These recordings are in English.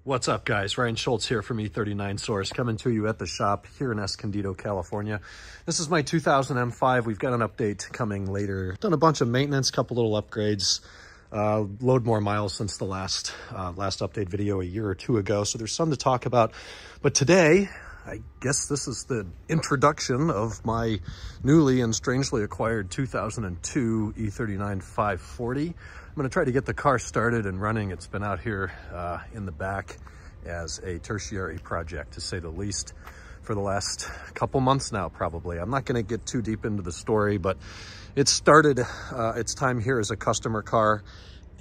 What's up, guys? Ryan Schultz here from E39 Source, coming to you at the shop here in Escondido, California. This is my 2000 M5. We've got an update coming later. Done a bunch of maintenance, couple little upgrades, load more miles since the last update video a year or two ago. So there's some to talk about. But today, I guess this is the introduction of my newly and strangely acquired 2002 E39 540. I'm going to try to get the car started and running. It's been out here in the back as a tertiary project, to say the least, for the last couple months now, probably. I'm not going to get too deep into the story, but it started its time here as a customer car,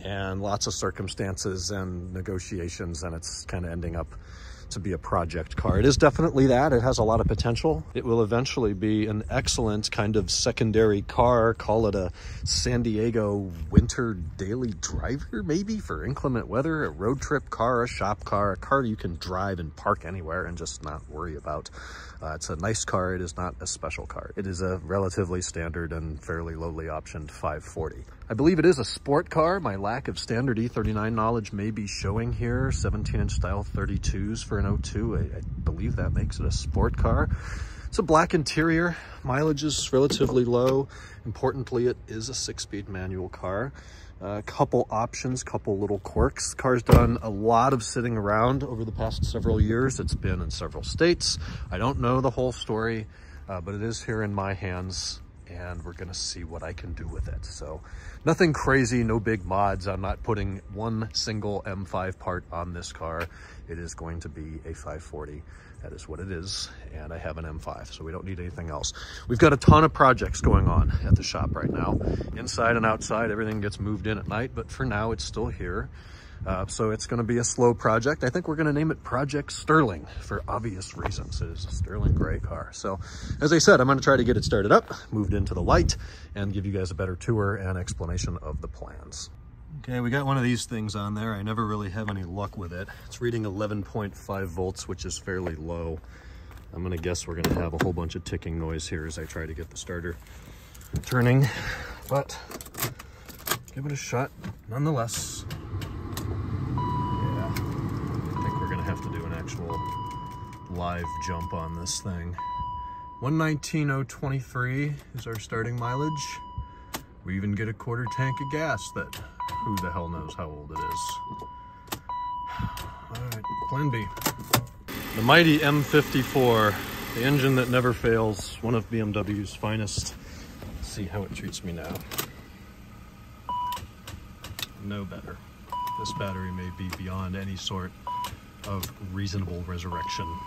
and lots of circumstances and negotiations, and it's kind of ending up to be a project car. It is definitely that. It has a lot of potential. It will eventually be an excellent kind of secondary car. Call it a San Diego winter daily driver, maybe, for inclement weather, a road trip car, a shop car, a car you can drive and park anywhere and just not worry about. It's a nice car. It is not a special car. It is a relatively standard and fairly lowly optioned 540. I believe it is a sport car. My lack of standard E39 knowledge may be showing here. 17-inch style 32s for an 02. I believe that makes it a sport car. It's a black interior. Mileage is relatively low. Importantly, it is a 6-speed manual car. A couple options, couple little quirks. The car's done a lot of sitting around over the past several years. It's been in several states. I don't know the whole story, but it is here in my hands, and we're gonna see what I can do with it. So nothing crazy, no big mods. I'm not putting one single M5 part on this car. It is going to be a 540. That is what it is, and I have an M5, so we don't need anything else. We've got a ton of projects going on at the shop right now. Inside and outside, everything gets moved in at night, but for now it's still here. So it's gonna be a slow project. I think we're gonna name it Project Sterling for obvious reasons. It is a sterling gray car. So as I said, I'm gonna try to get it started up, moved into the light, and give you guys a better tour and explanation of the plans. Okay, we got one of these things on there. I never really have any luck with it. It's reading 11.5 volts, which is fairly low. I'm gonna guess we're gonna have a whole bunch of ticking noise here as I try to get the starter turning, but give it a shot nonetheless. Yeah, I think we're gonna have to do an actual live jump on this thing. 119,023 is our starting mileage. We even get a quarter tank of gas that who the hell knows how old it is. All right, plan B. The mighty M54, the engine that never fails, one of BMW's finest. Let's see how it treats me now. No better. This battery may be beyond any sort of reasonable resurrection.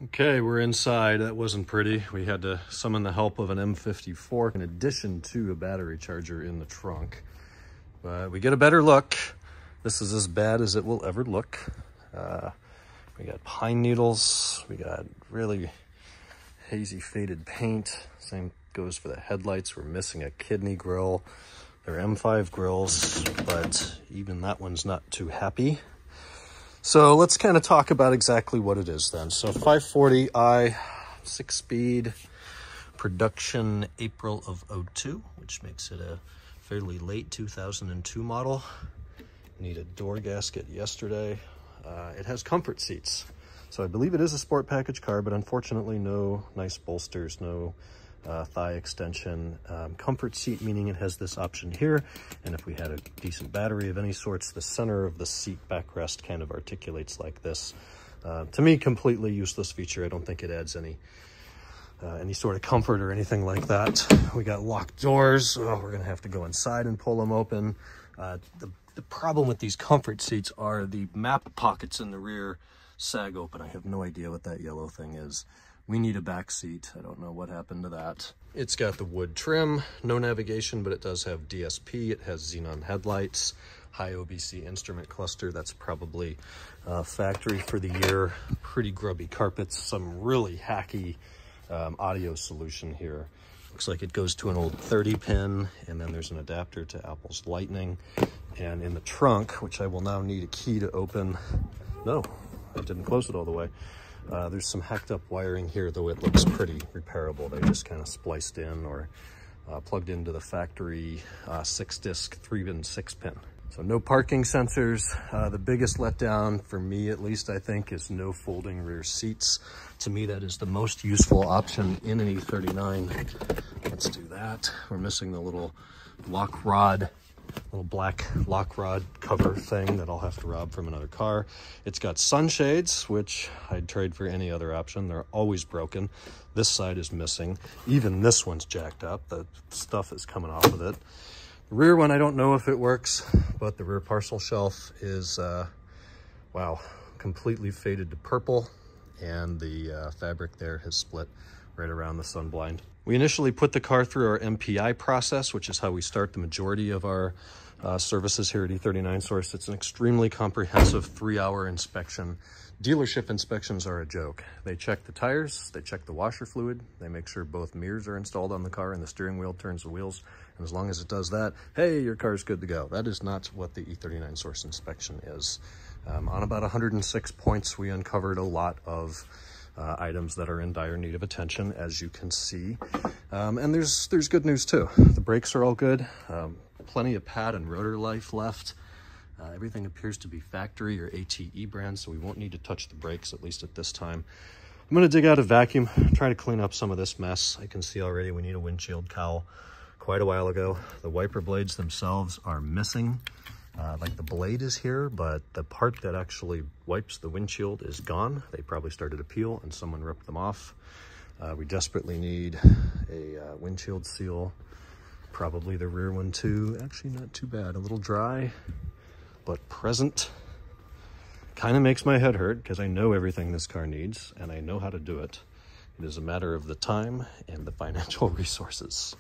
Okay, we're inside. That wasn't pretty. We had to summon the help of an M54 in addition to a battery charger in the trunk. But we get a better look. This is as bad as it will ever look. We got pine needles. We got really hazy faded paint. Same goes for the headlights. We're missing a kidney grill. They're M5 grills, but even that one's not too happy. So let's kind of talk about exactly what it is then. So 540i, 6-speed, production April of 02, which makes it a fairly late 2002 model. Need a door gasket yesterday. It has comfort seats. So I believe it is a sport package car, but unfortunately no nice bolsters, no thigh extension. Comfort seat, meaning it has this option here, and if we had a decent battery of any sorts, the center of the seat backrest kind of articulates like this. To me, completely useless feature. I don't think it adds any sort of comfort or anything like that. We got locked doors. Oh, we're gonna have to go inside and pull them open. The problem with these comfort seats are the map pockets in the rear sag open. I have no idea what that yellow thing is. We need a back seat. I don't know what happened to that. It's got the wood trim, no navigation, but it does have DSP. It has xenon headlights, high OBC instrument cluster. That's probably factory for the year. Pretty grubby carpets, some really hacky audio solution here. Looks like it goes to an old 30 pin, and then there's an adapter to Apple's Lightning. And in the trunk, which I will now need a key to open. No, I didn't close it all the way. There's some hacked up wiring here, though it looks pretty repairable. They just kind of spliced in or plugged into the factory 6-disc 3-pin 6-pin. So no parking sensors. The biggest letdown for me, at least, I think, is no folding rear seats. To me, that is the most useful option in an E39. Let's do that. We're missing the little lock rod, little black lock rod cover thing that I'll have to rob from another car. It's got sunshades, which I'd trade for any other option. They're always broken. This side is missing. Even this one's jacked up. The stuff is coming off of it. The rear one, I don't know if it works, but the rear parcel shelf is, wow, completely faded to purple, and the fabric there has split right around the sun blind. We initially put the car through our MPI process, which is how we start the majority of our services here at E39 Source. It's an extremely comprehensive 3-hour inspection. Dealership inspections are a joke. They check the tires, they check the washer fluid, they make sure both mirrors are installed on the car and the steering wheel turns the wheels. And as long as it does that, hey, your car's good to go. That is not what the E39 Source inspection is. On about 106 points, we uncovered a lot of items that are in dire need of attention, as you can see. And there's good news too. The brakes are all good. Plenty of pad and rotor life left. Everything appears to be factory or ATE brand, so we won't need to touch the brakes, at least at this time. I'm going to dig out a vacuum, try to clean up some of this mess. I can see already we need a windshield cowl quite a while ago. The wiper blades themselves are missing. Like the blade is here, but the part that actually wipes the windshield is gone. They probably started to peel and someone ripped them off. We desperately need a windshield seal, probably the rear one too. Actually not too bad, a little dry, but present. Kind of makes my head hurt because I know everything this car needs and I know how to do it. It is a matter of the time and the financial resources.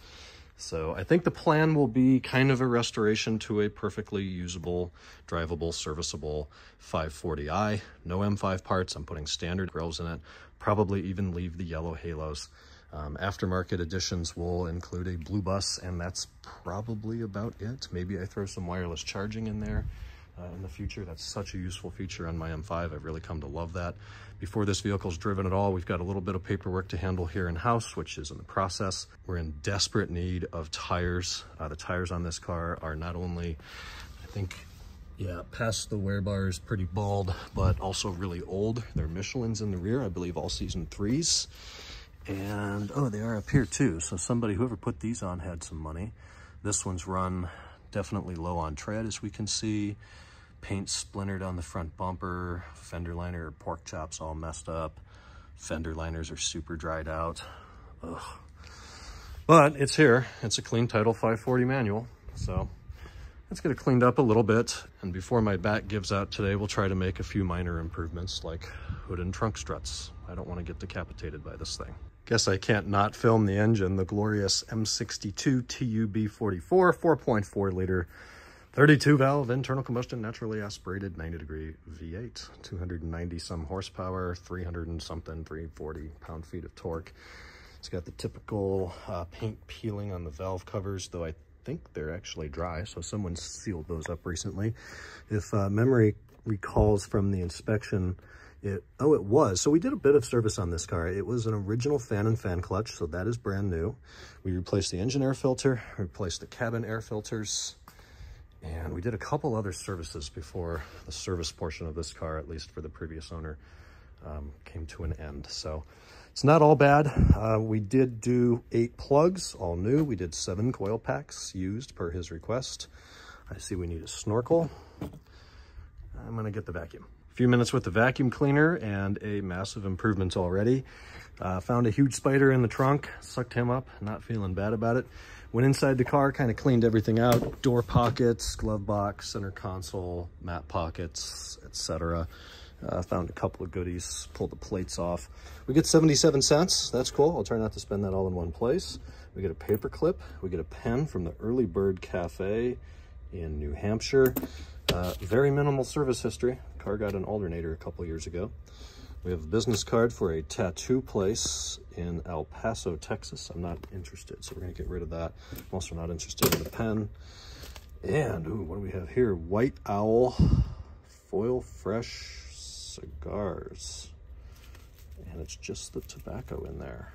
So I think the plan will be kind of a restoration to a perfectly usable, drivable, serviceable 540i. No M5 parts. I'm putting standard grills in it. Probably even leave the yellow halos. Aftermarket additions will include a blue bus, and that's probably about it. Maybe I throw some wireless charging in there in the future. That's such a useful feature on my M5. I've really come to love that. Before this vehicle's driven at all, we've got a little bit of paperwork to handle here in-house, which is in the process. We're in desperate need of tires. The tires on this car are not only, I think, yeah, past the wear bars, pretty bald, but also really old. They're Michelin's in the rear, I believe all season 3s. And, oh, they are up here too. So somebody, whoever put these on, had some money. This one's run definitely low on tread, as we can see. Paint splintered on the front bumper, fender liner, pork chops all messed up. Fender liners are super dried out. Ugh. But it's here. It's a clean Title 540 manual. So let's get it cleaned up a little bit. And before my back gives out today, we'll try to make a few minor improvements like hood and trunk struts. I don't want to get decapitated by this thing. Guess I can't not film the engine. The glorious M62 TUB44 4.4 liter 32 valve internal combustion naturally aspirated 90-degree V8, 290 some horsepower, 300 and something, 340 pound-feet of torque. It's got the typical paint peeling on the valve covers, though I think they're actually dry, so someone sealed those up recently. If memory recalls from the inspection, it was. So we did a bit of service on this car. It was an original fan and fan clutch, so that is brand new. We replaced the engine air filter, replaced the cabin air filters, and we did a couple other services before the service portion of this car, at least for the previous owner, came to an end. So it's not all bad. We did do 8 plugs, all new. We did 7 coil packs used per his request. I see we need a snorkel. I'm gonna get the vacuum. A few minutes with the vacuum cleaner and a massive improvement already. Found a huge spider in the trunk, sucked him up, not feeling bad about it. Went inside the car, kind of cleaned everything out. Door pockets, glove box, center console, mat pockets, etc. Found a couple of goodies, pulled the plates off. We get 77 cents, that's cool. I'll try not to spend that all in one place. We get a paper clip, we get a pen from the Early Bird Cafe in New Hampshire. Very minimal service history. Car got an alternator a couple years ago. We have a business card for a tattoo place in El Paso, Texas. I'm not interested, so we're gonna get rid of that. I'm also not interested in the pen. And, ooh, what do we have here? White Owl Foil Fresh Cigars. And it's just the tobacco in there.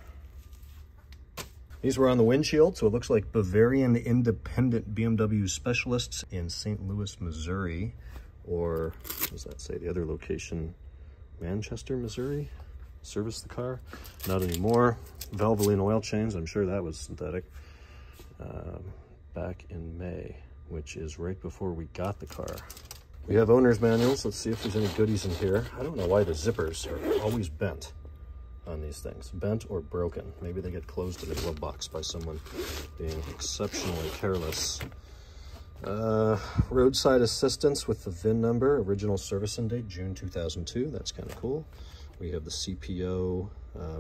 These were on the windshield, so it looks like Bavarian Independent BMW Specialists in St. Louis, Missouri. Or, what does that say? The other location, Manchester, Missouri? Service the car? Not anymore. Valvoline oil change, I'm sure that was synthetic. Back in May, which is right before we got the car. We have owner's manuals. Let's see if there's any goodies in here. I don't know why the zippers are always bent on these things. Bent or broken. Maybe they get closed in a glove box by someone being exceptionally careless. Roadside assistance with the VIN number. Original servicing date, June 2002. That's kind of cool. We have the CPO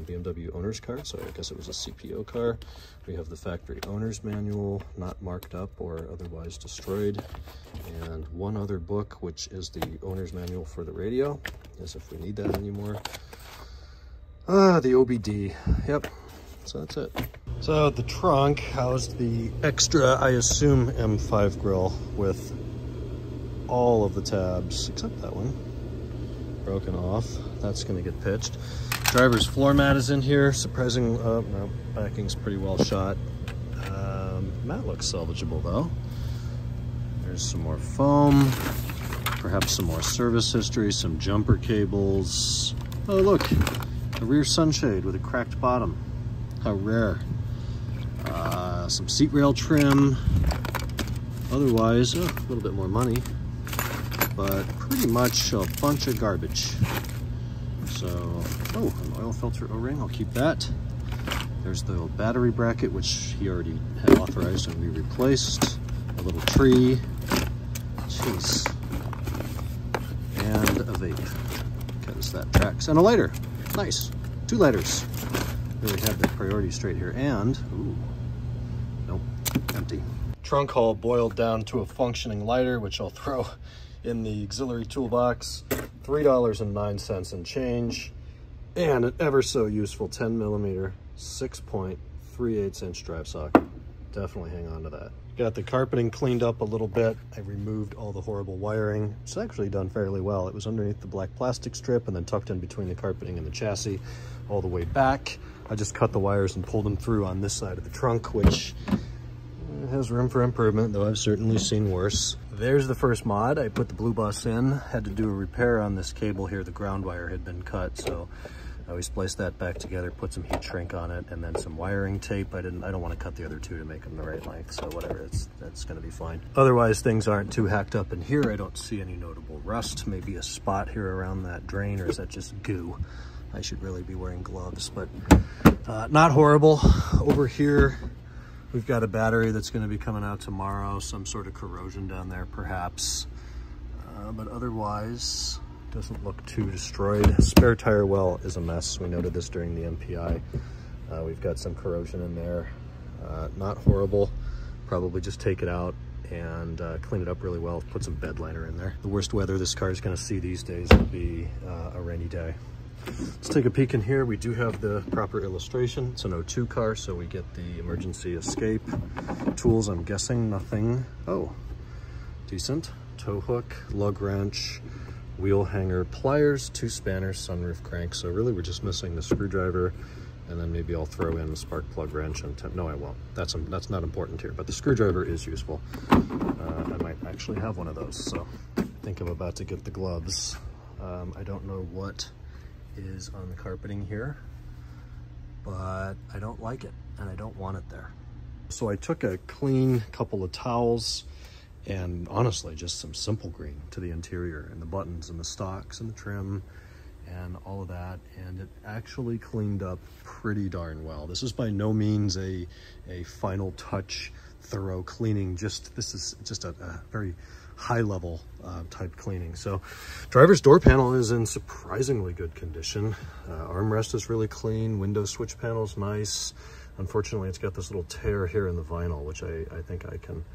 BMW owner's card, so I guess it was a CPO car. We have the factory owner's manual, not marked up or otherwise destroyed. And one other book, which is the owner's manual for the radio, as if we need that anymore. The OBD, yep, so that's it. So the trunk housed the extra, I assume, M5 grille with all of the tabs, except that one, broken off. That's gonna get pitched. Driver's floor mat is in here. Surprising, no, backing's pretty well shot. Mat looks salvageable though. There's some more foam, perhaps some more service history, some jumper cables. Oh look, a rear sunshade with a cracked bottom. How rare. Some seat rail trim. Otherwise, a little bit more money, but pretty much a bunch of garbage. So, oh, an oil filter O-ring, I'll keep that. There's the old battery bracket, which he already had authorized and we replaced. A little tree, jeez, and a vape, because that tracks. And a lighter, nice, 2 lighters. Really had the priority straight here, and, ooh, nope, empty. Trunk haul boiled down to a functioning lighter, which I'll throw in the auxiliary toolbox. $3.09 and change, and an ever so useful 10mm 6.38" drive socket. Definitely hang on to that. Got the carpeting cleaned up a little bit. I removed all the horrible wiring. It's actually done fairly well. It was underneath the black plastic strip and then tucked in between the carpeting and the chassis all the way back. I just cut the wires and pulled them through on this side of the trunk, which has room for improvement, though I've certainly seen worse. There's the first mod. I put the blue bus in, had to do a repair on this cable here. The ground wire had been cut, so I always spliced that back together, put some heat shrink on it, and then some wiring tape. I don't want to cut the other two to make them the right length, so whatever, that's gonna be fine. Otherwise, things aren't too hacked up in here. I don't see any notable rust, maybe a spot here around that drain, or is that just goo? I should really be wearing gloves, but not horrible. Over here, we've got a battery that's going to be coming out tomorrow, some sort of corrosion down there perhaps, but otherwise doesn't look too destroyed. Spare tire well is a mess. We noted this during the MPI. We've got some corrosion in there. Not horrible. Probably just take it out and clean it up really well. Put some bed liner in there. The worst weather this car is going to see these days would be a rainy day. Let's take a peek in here. We do have the proper illustration. It's an 02 car, so we get the emergency escape. Tools, I'm guessing nothing. Oh, decent. Tow hook, lug wrench, wheel hanger, pliers, 2 spanners, sunroof crank. So really we're just missing the screwdriver, and then maybe I'll throw in the spark plug wrench. And no, I won't. That's not important here, but the screwdriver is useful. I might actually have one of those, so I think I'm about to get the gloves. I don't know what is on the carpeting here, but I don't like it and I don't want it there. So I took a clean couple of towels and honestly just some simple green to the interior and the buttons and the stocks and the trim and all of that, and it actually cleaned up pretty darn well. This is by no means a final touch thorough cleaning. This is just a very high level type cleaning. So driver's door panel is in surprisingly good condition. Armrest is really clean. Window switch panel is nice. Unfortunately, it's got this little tear here in the vinyl, which I think I can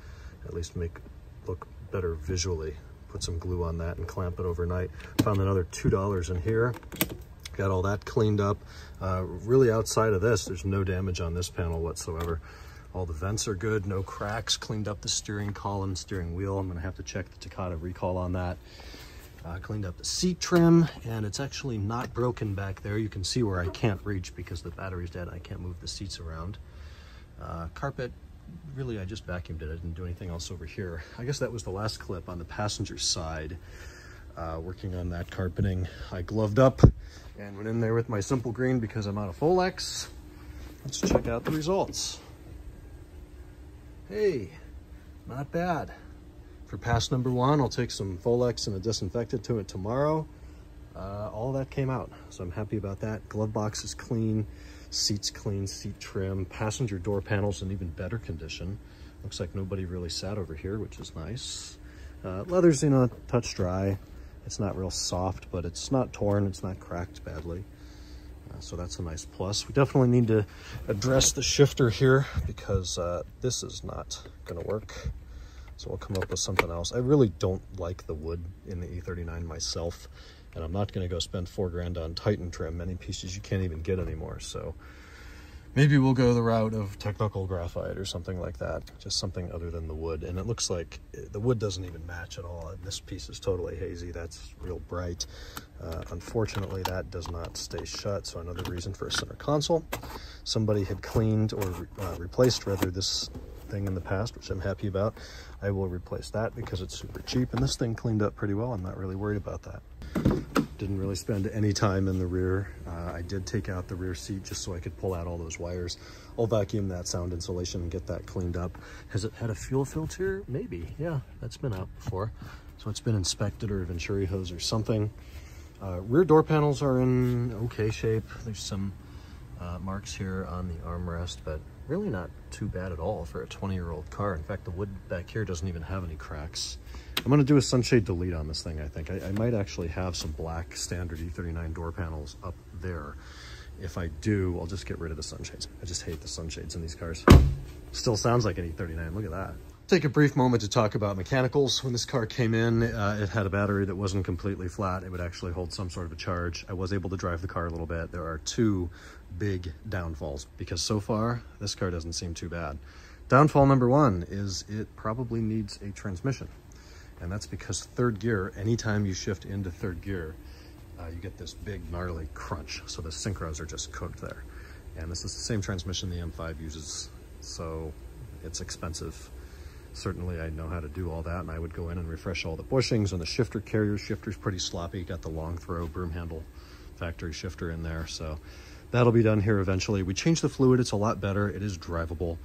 at least make look better visually. Put some glue on that and clamp it overnight. Found another $2 in here. Got all that cleaned up. Really outside of this, there's no damage on this panel whatsoever. All the vents are good, no cracks. Cleaned up the steering column, steering wheel. I'm gonna have to check the Takata recall on that. Cleaned up the seat trim, and it's actually not broken back there. You can see where I can't reach because the battery's dead. I can't move the seats around. Carpet, really I just vacuumed it. I didn't do anything else over here. I guess that was the last clip on the passenger side. Working on that carpeting. I gloved up and went in there with my simple green because I'm out of Folex. Let's check out the results. Hey, not bad. For pass number one, I'll take some Folex and a disinfectant to it tomorrow. All that came out, so I'm happy about that. Glove box is clean, seats clean, seat trim, passenger door panels in even better condition. Looks like nobody really sat over here, which is nice. Leather's, you know, touch dry. It's not real soft, but it's not torn, it's not cracked badly. So that's a nice plus. We definitely need to address the shifter here because this is not gonna work. So we'll come up with something else. I really don't like the wood in the E39 myself, and I'm not gonna go spend $4 grand on Titan trim, many pieces you can't even get anymore. So maybe we'll go the route of technical graphite or something like that, just something other than the wood. And it looks like the wood doesn't even match at all. This piece is totally hazy, that's real bright. Unfortunately, that does not stay shut, so another reason for a center console. Somebody had cleaned or replaced rather this thing in the past, which I'm happy about. I will replace that because it's super cheap, and this thing cleaned up pretty well. I'm not really worried about that. Didn't really spend any time in the rear. I did take out the rear seat just so I could pull out all those wires. I'll vacuum that sound insulation and get that cleaned up. Has it had a fuel filter? Maybe, yeah, that's been out before. So it's been inspected, or a Venturi hose or something. Rear door panels are in okay shape. There's some marks here on the armrest, but really not too bad at all for a 20-year-old car. In fact, the wood back here doesn't even have any cracks. I'm gonna do a sunshade delete on this thing, I think. I might actually have some black standard E39 door panels up there. If I do, I'll just get rid of the sunshades. I just hate the sunshades in these cars. Still sounds like an E39, look at that. Take a brief moment to talk about mechanicals. When this car came in, it had a battery that wasn't completely flat. It would actually hold some sort of a charge. I was able to drive the car a little bit. There are two big downfalls because so far, this car doesn't seem too bad. Downfall number one is it probably needs a transmission. And that's because third gear, anytime you shift into third gear, you get this big gnarly crunch. So the synchros are just cooked there. And this is the same transmission the M5 uses, so it's expensive. Certainly I know how to do all that, and I would go in and refresh all the bushings and the shifter carrier. Shifter's pretty sloppy, got the long throw broom handle factory shifter in there, so that'll be done here eventually. We changed the fluid, it's a lot better, it is drivable,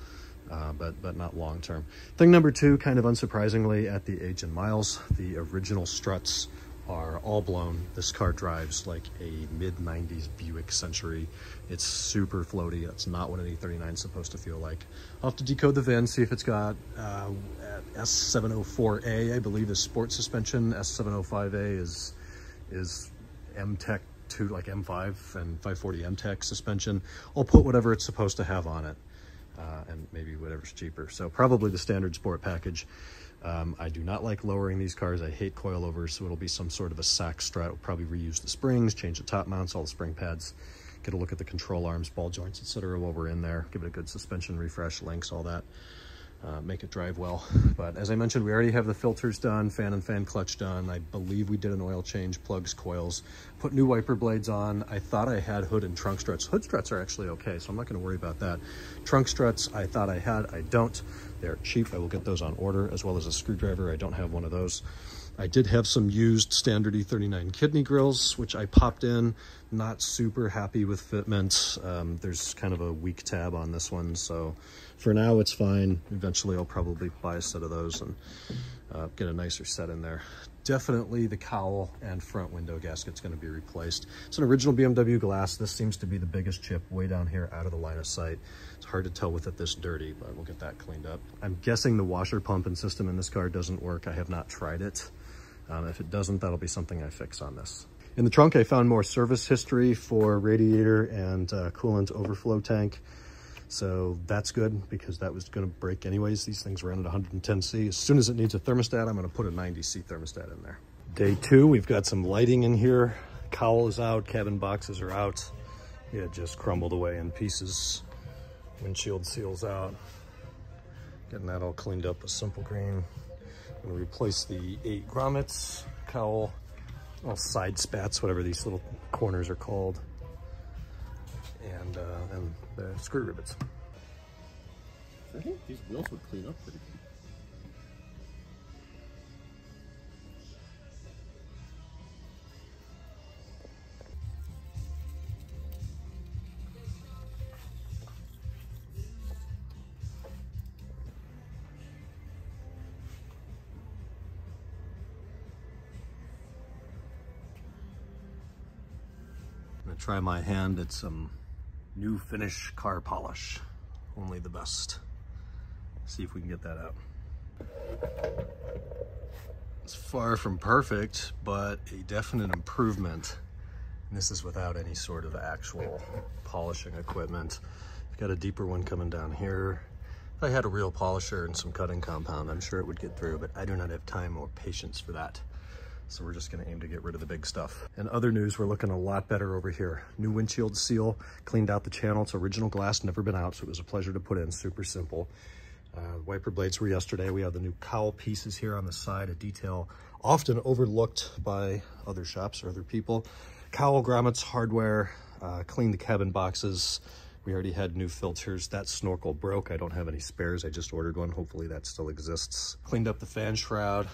but not long term. Thing number two, kind of unsurprisingly, at the age and miles, the original struts are all blown. This car drives like a mid-90s Buick Century. It's super floaty. That's not what an E39 is supposed to feel like. I'll have to decode the VIN, see if it's got S704A, I believe, is sport suspension. S705A is M-Tech 2, like M5 and 540 M-Tech suspension. I'll put whatever it's supposed to have on it, and maybe whatever's cheaper. So probably the standard sport package. I do not like lowering these cars. I hate coilovers, so it'll be some sort of a sack strut. We'll probably reuse the springs, change the top mounts, all the spring pads, get a look at the control arms, ball joints, etc. while we're in there. Give it a good suspension refresh, links, all that. Make it drive well. But as I mentioned, we already have the filters done, fan and fan clutch done. I believe we did an oil change, plugs, coils, put new wiper blades on. I thought I had hood and trunk struts. Hood struts are actually okay, so I'm not gonna worry about that. Trunk struts, I thought I had, I don't. They're cheap, I will get those on order, as well as a screwdriver. I don't have one of those. I did have some used standard E39 kidney grills, which I popped in. Not super happy with fitment. There's kind of a weak tab on this one, so for now it's fine. Eventually I'll probably buy a set of those and get a nicer set in there. Definitely the cowl and front window gasket's going to be replaced. It's an original BMW glass. This seems to be the biggest chip way down here out of the line of sight. It's hard to tell with it this dirty, but we'll get that cleaned up. I'm guessing the washer pump and system in this car doesn't work. I have not tried it. If it doesn't, that'll be something I fix on this. In the trunk, I found more service history for radiator and coolant overflow tank. So that's good because that was going to break anyways. These things ran at 110C. As soon as it needs a thermostat, I'm going to put a 90C thermostat in there. Day two, we've got some lighting in here. Cowl is out, cabin boxes are out. It just crumbled away in pieces. Windshield seals out. Getting that all cleaned up with simple green. I'm going to replace the 8 grommets, cowl, all side spats, whatever these little corners are called, and the screw rivets. I think these wheels would clean up pretty good. I'm gonna try my hand at some new finish car polish. Only the best. See if we can get that out. It's far from perfect, but a definite improvement. And this is without any sort of actual polishing equipment. I've got a deeper one coming down here. If I had a real polisher and some cutting compound, I'm sure it would get through, but I do not have time or patience for that. So we're just gonna aim to get rid of the big stuff. And other news, we're looking a lot better over here. New windshield seal, cleaned out the channel. It's original glass, never been out, so it was a pleasure to put in, super simple. Wiper blades were yesterday. We have the new cowl pieces here on the side, a detail often overlooked by other shops or other people. Cowl grommets, hardware, cleaned the cabin boxes. We already had new filters. That snorkel broke. I don't have any spares. I just ordered one. Hopefully that still exists. Cleaned up the fan shroud.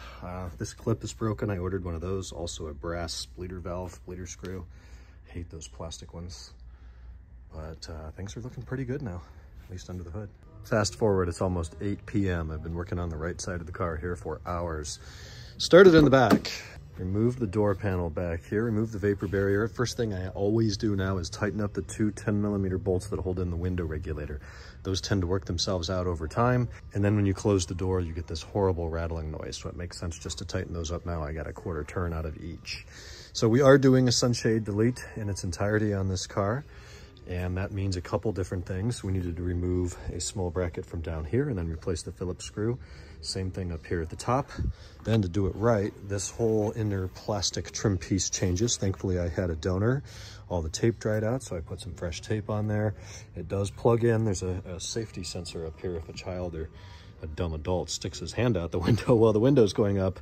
This clip is broken. I ordered one of those. Also a brass bleeder valve, bleeder screw. Hate those plastic ones. But things are looking pretty good now, at least under the hood. Fast forward, it's almost 8 p.m. I've been working on the right side of the car here for hours. Started in the back. Remove the door panel back here, remove the vapor barrier. First thing I always do now is tighten up the two 10mm bolts that hold in the window regulator. Those tend to work themselves out over time. And then when you close the door, you get this horrible rattling noise. So it makes sense just to tighten those up now. I got a quarter turn out of each. So we are doing a sunshade delete in its entirety on this car. And that means a couple different things. We needed to remove a small bracket from down here and then replace the Phillips screw. Same thing up here at the top. Then to do it right, this whole inner plastic trim piece changes. Thankfully, I had a donor. All the tape dried out, so I put some fresh tape on there. It does plug in. There's a safety sensor up here. If a child or a dumb adult sticks his hand out the window while the window's going up,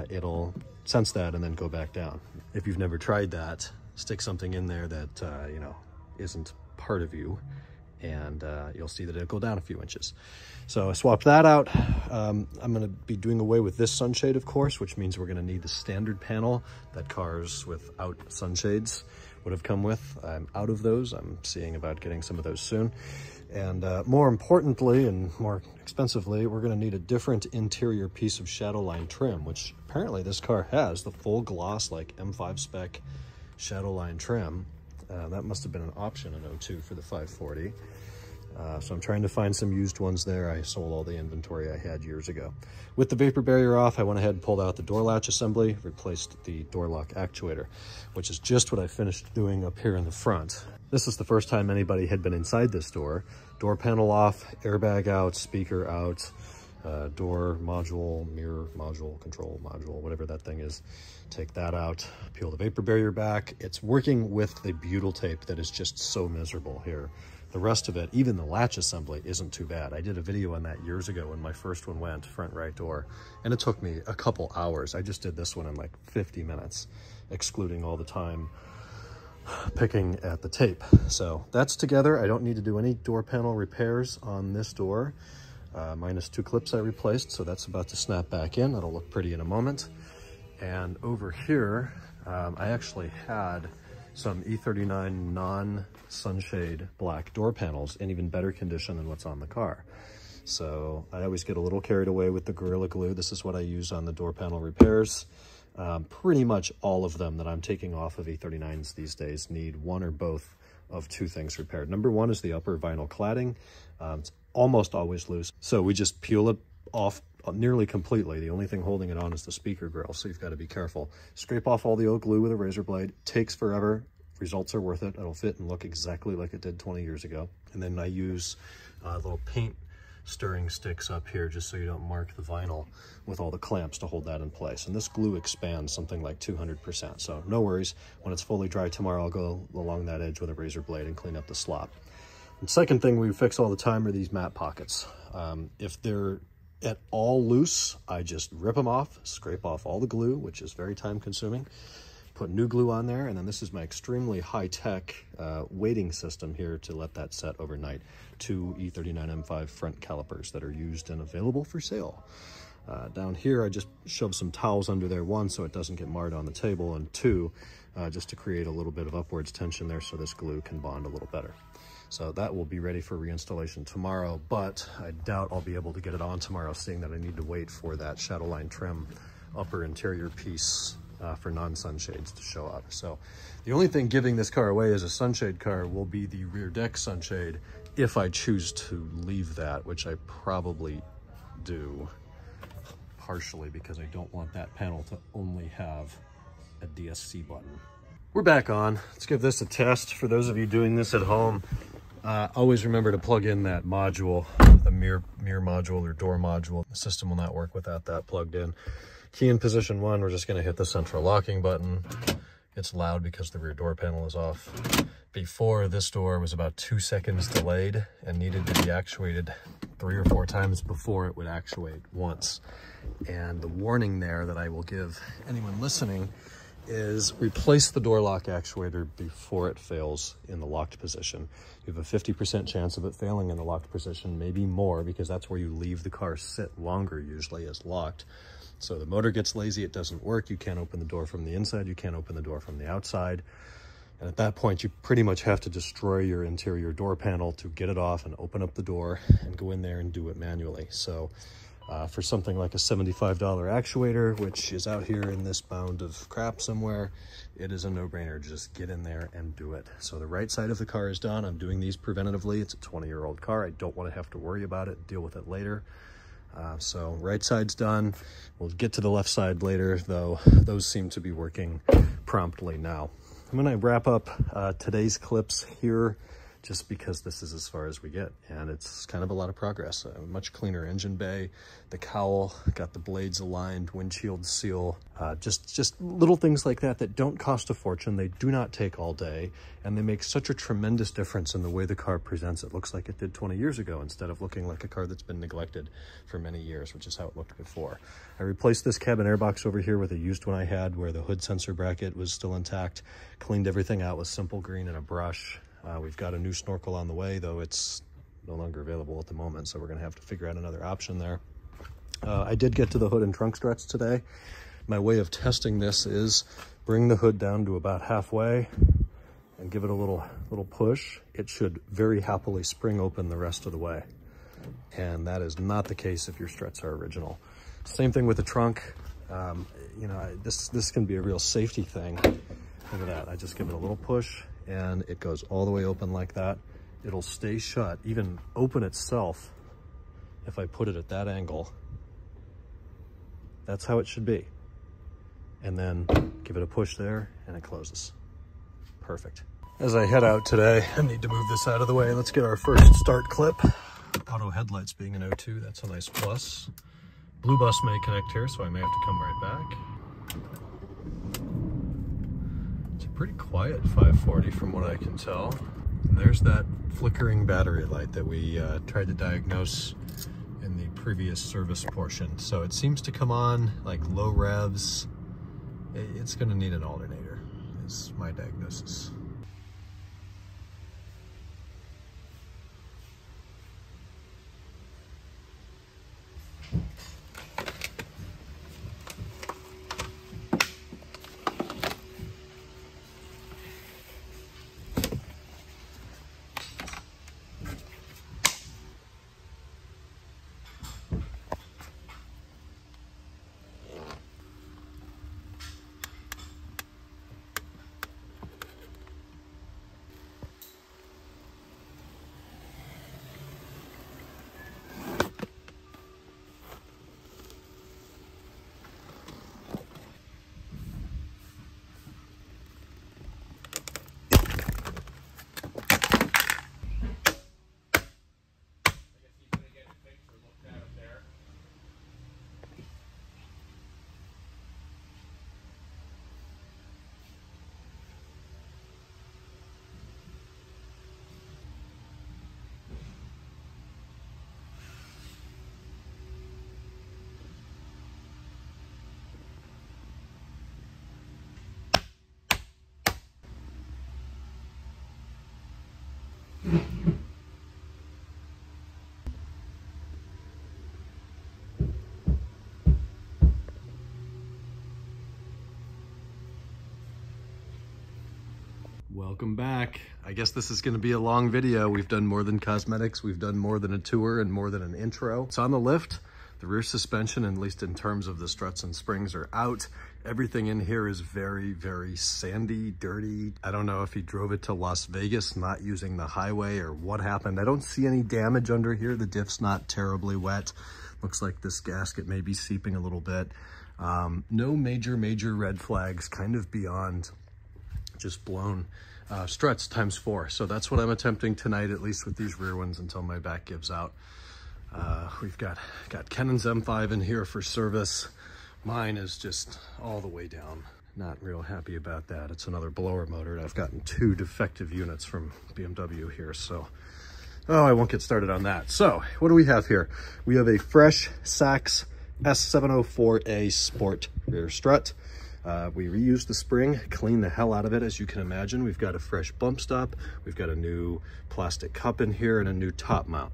it'll sense that and then go back down. If you've never tried that, stick something in there that, you know, isn't part of you, and you'll see that it'll go down a few inches. So I swapped that out. I'm gonna be doing away with this sunshade, of course, which means we're gonna need the standard panel that cars without sunshades would have come with. I'm out of those. I'm seeing about getting some of those soon. And more importantly and more expensively, we're gonna need a different interior piece of Shadowline trim, which apparently this car has, the full gloss, like M5 spec Shadowline trim. That must have been an option in 02 for the 540. So I'm trying to find some used ones there. I sold all the inventory I had years ago. With the vapor barrier off, I went ahead and pulled out the door latch assembly, replaced the door lock actuator, which is just what I finished doing up here in the front. This is the first time anybody had been inside this door. Door panel off, airbag out, speaker out, door module, mirror module, control module, whatever that thing is. Take that out, peel the vapor barrier back. It's working with the butyl tape that is just so miserable here. The rest of it, even the latch assembly, isn't too bad. I did a video on that years ago when my first one went, front right door, and it took me a couple hours. I just did this one in like 50 minutes, excluding all the time picking at the tape. So that's together. I don't need to do any door panel repairs on this door, minus 2 clips I replaced, so that's about to snap back in. That'll look pretty in a moment. And over here, I actually had some E39 non-sunshade black door panels in even better condition than what's on the car. So I always get a little carried away with the Gorilla Glue. This is what I use on the door panel repairs. Pretty much all of them that I'm taking off of E39s these days need one or both of 2 things repaired. Number 1 is the upper vinyl cladding. It's almost always loose, so we just peel it off nearly completely. The only thing holding it on is the speaker grill, so you've got to be careful. Scrape off all the old glue with a razor blade. Takes forever. Results are worth it. It'll fit and look exactly like it did 20 years ago. And then I use little paint stirring sticks up here just so you don't mark the vinyl with all the clamps to hold that in place. And this glue expands something like 200%, so no worries. When it's fully dry tomorrow, I'll go along that edge with a razor blade and clean up the slop. And second thing we fix all the time are these mat pockets. If they're at all loose, I just rip them off, scrape off all the glue, which is very time consuming, put new glue on there, and then this is my extremely high-tech weighting system here to let that set overnight. 2 E39 M5 front calipers that are used and available for sale. Down here, I just shoved some towels under there, 1, so it doesn't get marred on the table, and 2, just to create a little bit of upwards tension there so this glue can bond a little better. So that will be ready for reinstallation tomorrow, but I doubt I'll be able to get it on tomorrow, seeing that I need to wait for that Shadowline trim upper interior piece for non-sunshades to show up. So the only thing giving this car away as a sunshade car will be the rear deck sunshade, if I choose to leave that, which I probably do, partially because I don't want that panel to only have a DSC button. We're back on. Let's give this a test. For those of you doing this at home, always remember to plug in that module, the mirror module or door module. The system will not work without that plugged in. Key in position 1, we're just going to hit the central locking button. It's loud because the rear door panel is off. Before, this door was about 2 seconds delayed and needed to be actuated 3 or 4 times before it would actuate once. And the warning there that I will give anyone listening is replace the door lock actuator before it fails in the locked position. You have a 50% chance of it failing in the locked position, maybe more, because that's where you leave the car sit longer usually as locked. So the motor gets lazy, it doesn't work, you can't open the door from the inside, you can't open the door from the outside. And at that point, you pretty much have to destroy your interior door panel to get it off and open up the door and go in there and do it manually. So for something like a $75 actuator, which is out here in this mound of crap somewhere, it is a no-brainer. Just get in there and do it. So the right side of the car is done. I'm doing these preventatively. It's a 20-year-old car. I don't want to have to worry about it, deal with it later. So right side's done. We'll get to the left side later, though those seem to be working promptly now. I'm going to wrap up today's clips here, just because this is as far as we get, and it's kind of a lot of progress. A much cleaner engine bay, the cowl, got the blades aligned, windshield seal, just little things like that that don't cost a fortune. They do not take all day, and they make such a tremendous difference in the way the car presents. It looks like it did 20 years ago instead of looking like a car that's been neglected for many years, which is how it looked before. I replaced this cabin airbox over here with a used one I had where the hood sensor bracket was still intact, cleaned everything out with Simple Green and a brush. We've got a new snorkel on the way, though it's no longer available at the moment, so we're going to have to figure out another option there. I did get to the hood and trunk struts today. My way of testing this is bring the hood down to about halfway and give it a little push. It should very happily spring open the rest of the way, and that is not the case if your struts are original. Same thing with the trunk. You know, this can be a real safety thing. Look at that. I just give it a little push and it goes all the way open like that. It'll stay shut, even open itself if I put it at that angle. That's how it should be. And then give it a push there and it closes. Perfect. As I head out today, I need to move this out of the way. Let's get our first start clip. Auto headlights being an O2, that's a nice plus. Blue bus may connect here, so I may have to come right back. Pretty quiet 540 from what I can tell. And there's that flickering battery light that we tried to diagnose in the previous service portion. So it seems to come on like low revs. It's going to need an alternator, is my diagnosis. Welcome back. I guess this is going to be a long video. We've done more than cosmetics. We've done more than a tour and more than an intro. It's on the lift. The rear suspension, at least in terms of the struts and springs, are out. Everything in here is very, very sandy, dirty. I don't know if he drove it to Las Vegas not using the highway or what happened. I don't see any damage under here. The diff's not terribly wet. Looks like this gasket may be seeping a little bit. No major red flags, kind of beyond just blown struts times 4. So that's what I'm attempting tonight, at least with these rear ones, until my back gives out. We've got Kennan's M5 in here for service. Mine is just all the way down. Not real happy about that. It's another blower motor. I've gotten 2 defective units from BMW here, so I won't get started on that. So what do we have here? We have a fresh Sachs S704A Sport rear strut. We reused the spring, cleaned the hell out of it, as you can imagine. We've got a fresh bump stop. We've got a new plastic cup in here and a new top mount.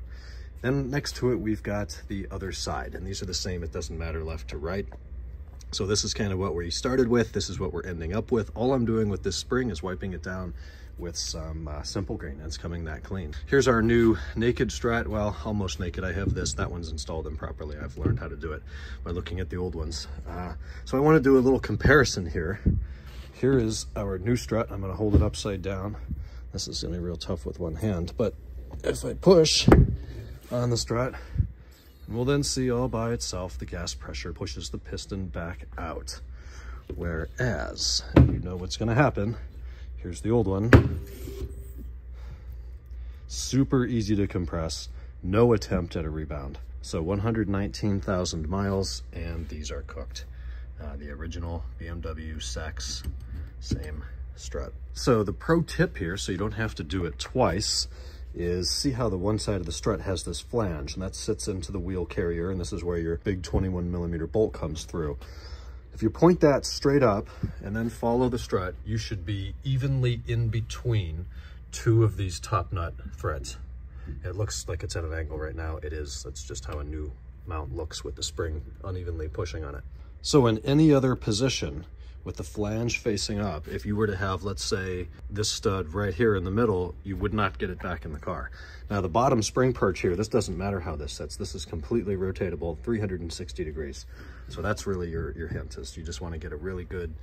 Then next to it, we've got the other side, and these are the same. It doesn't matter left to right. So this is kind of what we started with. This is what we're ending up with. All I'm doing with this spring is wiping it down with some simple grain, and it's coming that clean. Here's our new naked strut. Well, almost naked. I have this. That one's installed improperly. I've learned how to do it by looking at the old ones. So I want to do a little comparison here. Here is our new strut. I'm going to hold it upside down. This is going to be real tough with one hand, but if I push on the strut, we'll then see all by itself the gas pressure pushes the piston back out. Whereas, you know what's going to happen. Here's the old one. Super easy to compress, no attempt at a rebound. So 119,000 miles, and these are cooked. The original BMW Sachs, same strut. So the pro tip here, so you don't have to do it twice, is see how the one side of the strut has this flange, and that sits into the wheel carrier, and this is where your big 21mm bolt comes through. If you point that straight up and then follow the strut, you should be evenly in between 2 of these top nut threads. It looks like it's at an angle right now. It is. That's just how a new mount looks with the spring unevenly pushing on it. So in any other position, with the flange facing up, if you were to have, let's say, this stud right here in the middle, you would not get it back in the car. Now the bottom spring perch here, this doesn't matter how this sits. This is completely rotatable, 360 degrees. So that's really your hint, is you just want to get a really good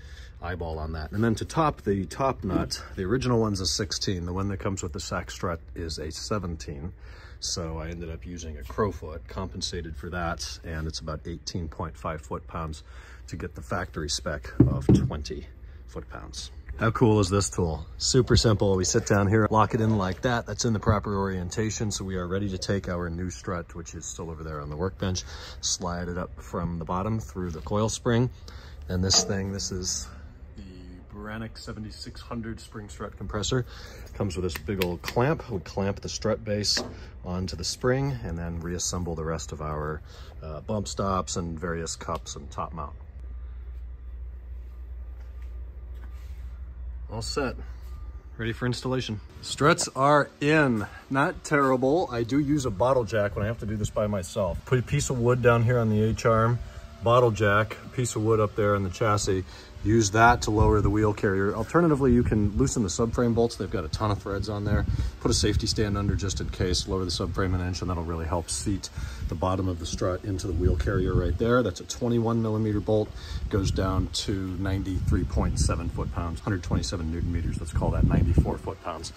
eyeball on that. And then to top the top nut, the original one's a 16. The one that comes with the Sachs strut is a 17. So I ended up using a crowfoot, compensated for that, and it's about 18.5 foot-pounds to get the factory spec of 20 foot-pounds. How cool is this tool? Super simple. We sit down here, lock it in like that. That's in the proper orientation. So we are ready to take our new strut, which is still over there on the workbench, slide it up from the bottom through the coil spring. And this thing, this is the Brannick 7600 spring strut compressor. Comes with this big old clamp. We clamp the strut base onto the spring and then reassemble the rest of our bump stops and various cups and top mount. All set, ready for installation. Struts are in, not terrible. I do use a bottle jack when I have to do this by myself. Put a piece of wood down here on the H-arm, bottle jack, piece of wood up there on the chassis. Use that to lower the wheel carrier. Alternatively, you can loosen the subframe bolts. They've got a ton of threads on there. Put a safety stand under just in case, lower the subframe an inch, and that'll really help seat the bottom of the strut into the wheel carrier right there. That's a 21mm bolt, goes down to 93.7 foot-pounds, 127 Newton meters. Let's call that 94 foot-pounds.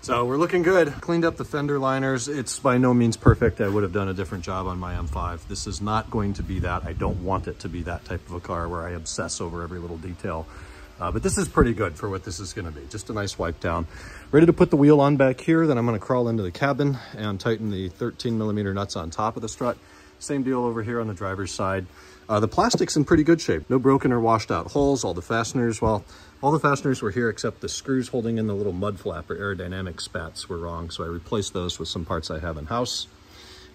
So we're looking good. Cleaned up the fender liners. It's by no means perfect. I would have done a different job on my M5. This is not going to be that. I don't want it to be that type of a car where I obsess over every little detail. But this is pretty good for what this is going to be. Just a nice wipe down. Ready to put the wheel on back here. Then I'm going to crawl into the cabin and tighten the 13mm nuts on top of the strut. Same deal over here on the driver's side. The plastic's in pretty good shape. No broken or washed out holes. All the fasteners, well, all the fasteners were here except the screws holding in the little mud flap or aerodynamic spats were wrong. So I replaced those with some parts I have in-house.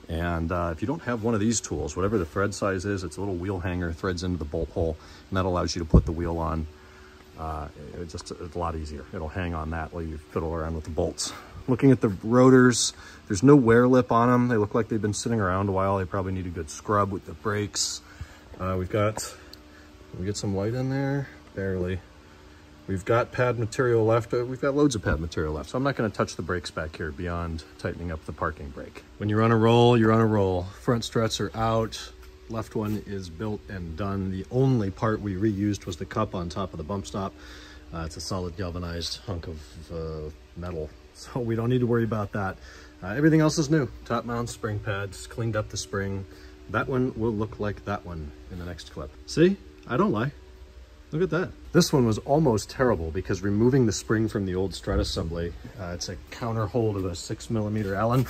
And if you don't have one of these tools, whatever the thread size is, it's a little wheel hanger, threads into the bolt hole, and that allows you to put the wheel on. It's a lot easier. It'll hang on that while you fiddle around with the bolts. Looking at the rotors, there's no wear lip on them. They look like they've been sitting around a while. They probably need a good scrub with the brakes. We get some light in there, barely. We've got pad material left. We've got loads of pad material left. So I'm not gonna touch the brakes back here beyond tightening up the parking brake. When you're on a roll, you're on a roll. Front struts are out. Left one is built and done. The only part we reused was the cup on top of the bump stop. It's a solid galvanized hunk of metal, so we don't need to worry about that. Everything else is new. Top mount, spring pads, cleaned up the spring. That one will look like that one in the next clip. See, I don't lie. Look at that. This one was almost terrible because removing the spring from the old strut assembly, it's a counter hold of a 6mm Allen,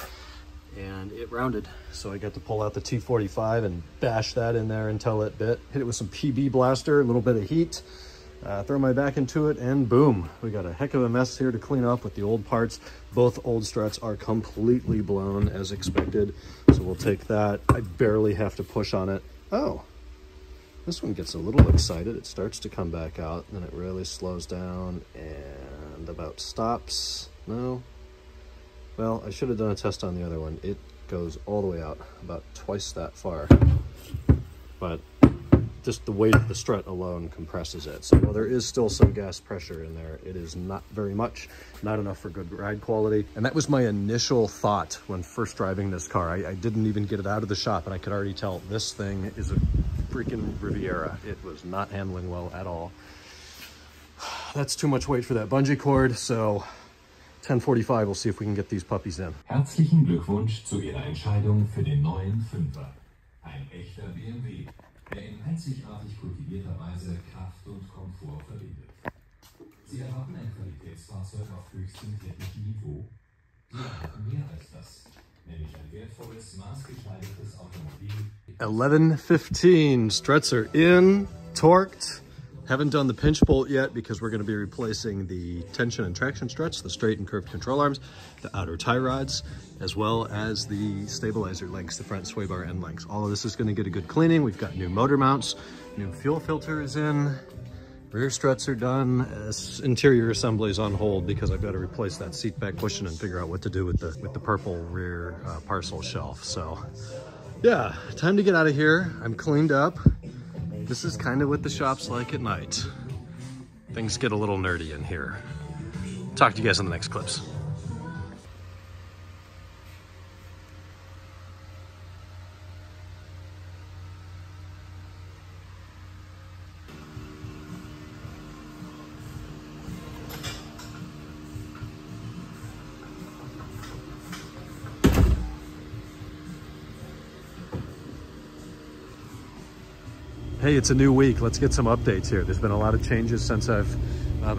and it rounded. So I got to pull out the T45 and bash that in there until it bit. Hit it with some PB blaster, a little bit of heat, throw my back into it, and boom. We got a heck of a mess here to clean up with the old parts. Both old struts are completely blown as expected. So we'll take that. I barely have to push on it. Oh, this one gets a little excited. It starts to come back out, then it really slows down and about stops. No. Well, I should have done a test on the other one. It goes all the way out, about twice that far. But just the weight of the strut alone compresses it. So while there is still some gas pressure in there, it is not very much, not enough for good ride quality. And that was my initial thought when first driving this car. I didn't even get it out of the shop and I could already tell this thing is a freaking Riviera. It was not handling well at all. That's too much weight for that bungee cord, so 10:45, we'll see if we can get these puppies in. Herzlichen Glückwunsch zu Ihrer Entscheidung für den neuen Fünfer. Ein echter BMW, der in einzigartig kultivierter Weise Kraft und Komfort verbindet. Sie erwarten ein Qualitätsfahrzeug auf höchstem technischen Niveau. Sie erwarten mehr als das, nämlich ein wertvolles, maßgeschneidertes Automobil. 11:15, struts are in, torqued. Haven't done the pinch bolt yet because we're going to be replacing the tension and traction struts, the straight and curved control arms, the outer tie rods, as well as the stabilizer links, the front sway bar end links. All of this is going to get a good cleaning. We've got new motor mounts, new fuel filter is in, rear struts are done. Interior assembly is on hold because I've got to replace that seat back cushion and figure out what to do with the purple rear parcel shelf. So yeah, time to get out of here. I'm cleaned up. This is kind of what the shop's like at night. Things get a little nerdy in here. Talk to you guys in the next clips. Hey, it's a new week. Let's get some updates here. There's been a lot of changes since I've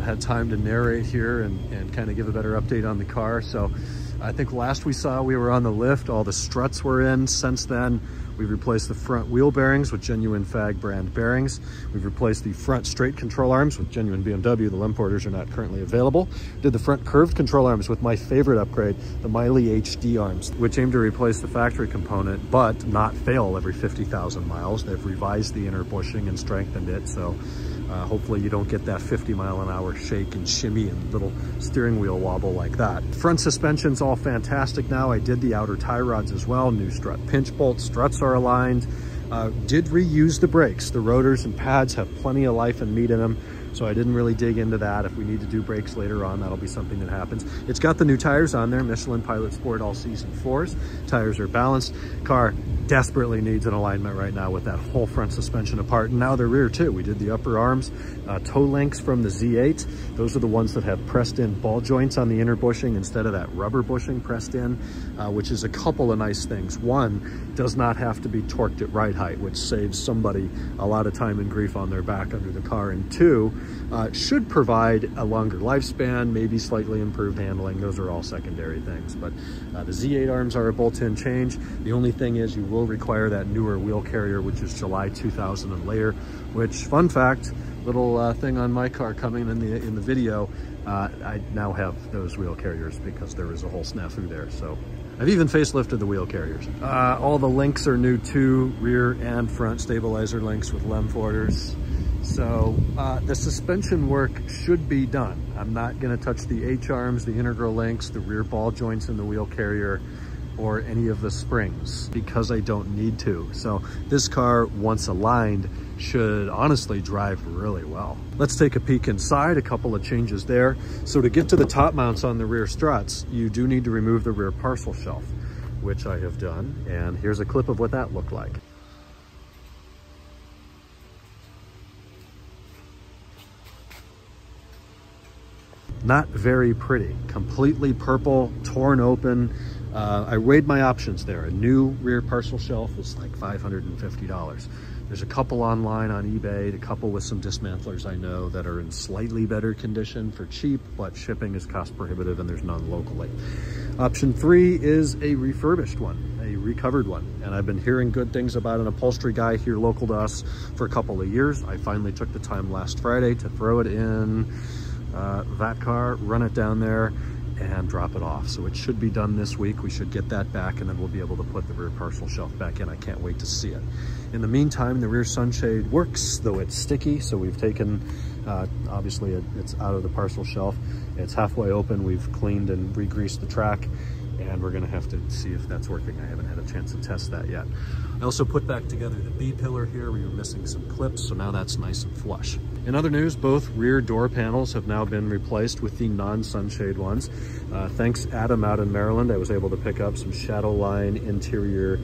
had time to narrate here and kind of give a better update on the car. So I think last we saw, we were on the lift. All the struts were in. Since then, we've replaced the front wheel bearings with genuine FAG brand bearings. We've replaced the front straight control arms with genuine BMW. The Lem Porters are not currently available. Did the front curved control arms with my favorite upgrade, the Miley HD arms, which aim to replace the factory component, but not fail every 50,000 miles. They've revised the inner bushing and strengthened it. So hopefully you don't get that 50-mile-an-hour shake and shimmy and little steering wheel wobble like that. Front suspension's all fantastic now. I did the outer tie rods as well. New strut pinch bolts. Struts are aligned. Did reuse the brakes. The rotors and pads have plenty of life and meat in them, so I didn't really dig into that. If we need to do brakes later on, that'll be something that happens. It's got the new tires on there, Michelin Pilot Sport All Season 4s. Tires are balanced. Car desperately needs an alignment right now with that whole front suspension apart, and now the rear too. We did the upper arms, toe links from the Z8. Those are the ones that have pressed in ball joints on the inner bushing instead of that rubber bushing pressed in, which is a couple of nice things. One, does not have to be torqued at ride height, which saves somebody a lot of time and grief on their back under the car. And two, should provide a longer lifespan, maybe slightly improved handling. Those are all secondary things, but the Z8 arms are a bolt-in change. The only thing is you will require that newer wheel carrier, which is July 2000 and later, which, fun fact, little thing on my car coming in the video, I now have those wheel carriers because there was a whole snafu there. So I've even facelifted the wheel carriers. All the links are new too, rear and front stabilizer links with Lem Porters. So the suspension work should be done. I'm not gonna touch the H-arms, the integral links, the rear ball joints in the wheel carrier, or any of the springs because I don't need to. So this car, once aligned, should honestly drive really well. Let's take a peek inside, a couple of changes there. So to get to the top mounts on the rear struts, you do need to remove the rear parcel shelf, which I have done. And here's a clip of what that looked like. Not very pretty, completely purple, torn open. I weighed my options there. A new rear parcel shelf is like $550. There's a couple online on eBay, a couple with some dismantlers I know that are in slightly better condition for cheap, but shipping is cost prohibitive and there's none locally. Option 3 is a refurbished one, a recovered one. And I've been hearing good things about an upholstery guy here local to us for a couple of years. I finally took the time last Friday to throw it in that car, run it down there, and drop it off. So it should be done this week. We should get that back and then we'll be able to put the rear parcel shelf back in. I can't wait to see it. In the meantime, the rear sunshade works, though it's sticky. So we've taken, obviously it's out of the parcel shelf. It's halfway open. We've cleaned and re-greased the track and we're gonna have to see if that's working. I haven't had a chance to test that yet. I also put back together the B pillar here. We were missing some clips, so now that's nice and flush. In other news, both rear door panels have now been replaced with the non-sunshade ones. Thanks Adam out in Maryland, I was able to pick up some Shadowline interior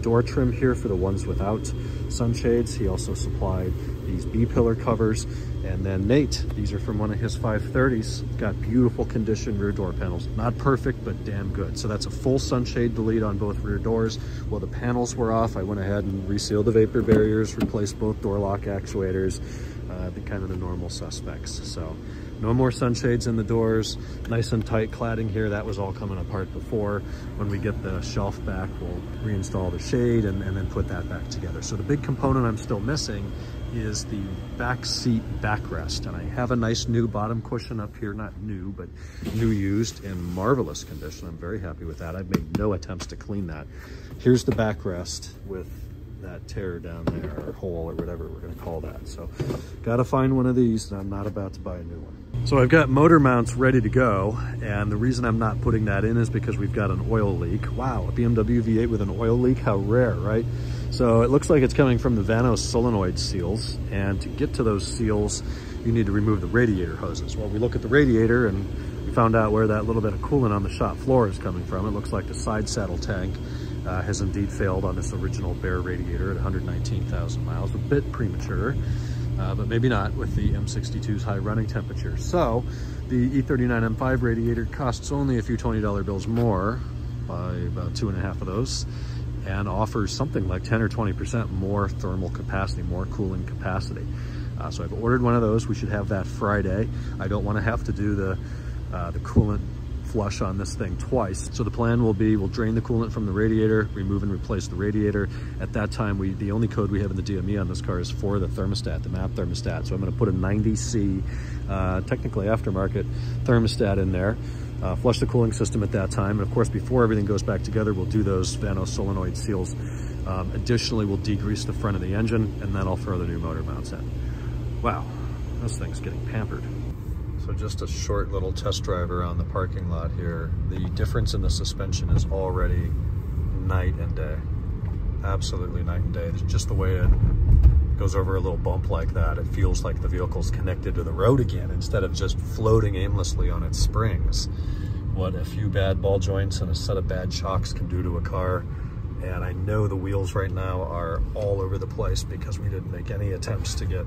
door trim here for the ones without sunshades. He also supplied these B-pillar covers. And then Nate, these are from one of his 530s, got beautiful condition rear door panels. Not perfect, but damn good. So that's a full sunshade delete on both rear doors. While the panels were off, I went ahead and resealed the vapor barriers, replaced both door lock actuators, the kind of the normal suspects. So no more sunshades in the doors, nice and tight cladding here. That was all coming apart before. When we get the shelf back, we'll reinstall the shade and then put that back together. So the big component I'm still missing is the back seat backrest. And I have a nice new bottom cushion up here, not new, but new used in marvelous condition. I'm very happy with that. I've made no attempts to clean that. Here's the backrest with that tear down there, or hole, or whatever we're gonna call that. So gotta find one of these, and I'm not about to buy a new one. So I've got motor mounts ready to go, and the reason I'm not putting that in is because we've got an oil leak. Wow, a BMW V8 with an oil leak, how rare, right? So it looks like it's coming from the Vanos solenoid seals, and to get to those seals, you need to remove the radiator hoses. Well, we look at the radiator and we found out where that little bit of coolant on the shop floor is coming from. It looks like the side saddle tank has indeed failed on this original bare radiator at 119,000 miles. A bit premature, but maybe not with the M62's high running temperature. So the E39 M5 radiator costs only a few $20 bills more, by about 2.5 of those, and offers something like 10 or 20% more thermal capacity, more cooling capacity. So I've ordered one of those. We should have that Friday. I don't want to have to do the coolant flush on this thing twice. So the plan will be, we'll drain the coolant from the radiator, remove and replace the radiator. At that time, the only code we have in the DME on this car is for the thermostat, the map thermostat. So I'm gonna put a 90C, technically aftermarket thermostat in there, flush the cooling system at that time. And of course, before everything goes back together, we'll do those Vanos solenoid seals. Additionally, we'll degrease the front of the engine, and then I'll throw the new motor mounts in. Wow, this thing's getting pampered. So just a short little test drive around the parking lot here. The difference in the suspension is already night and day. Absolutely night and day. Just the way it goes over a little bump like that, it feels like the vehicle's connected to the road again instead of just floating aimlessly on its springs. What a few bad ball joints and a set of bad shocks can do to a car. And I know the wheels right now are all over the place because we didn't make any attempts to get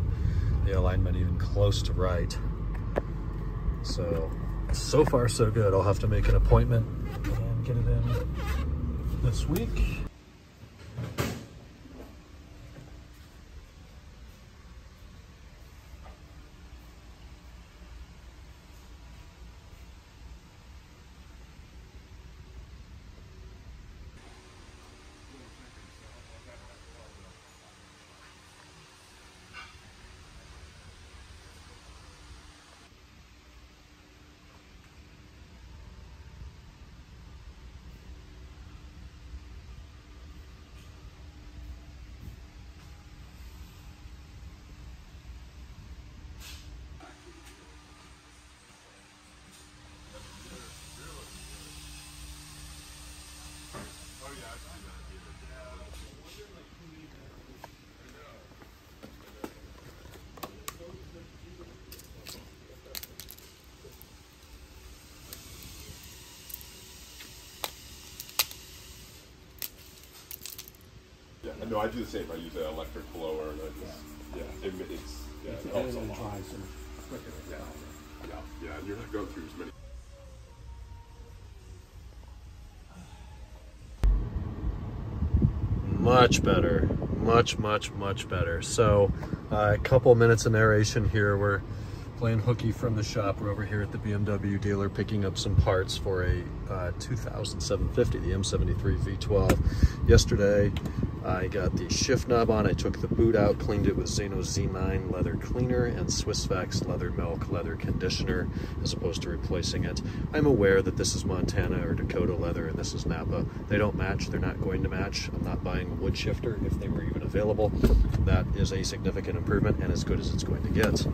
the alignment even close to right. So far so good. I'll have to make an appointment and get it in this week. No, I do the same. I use an electric blower, and I just it helps a lot. Yeah, and you're not going through as many. Much better, much better. So a couple minutes of narration here. We're playing hooky from the shop. We're over here at the BMW dealer picking up some parts for a 2750, the M73 V12. Yesterday I got the shift knob on. I took the boot out, cleaned it with Zeno Z9 leather cleaner and Swissvax leather milk leather conditioner as opposed to replacing it. I'm aware that this is Montana or Dakota leather and this is Napa. They don't match. They're not going to match. I'm not buying a wood shifter if they were even available. That is a significant improvement and as good as it's going to get.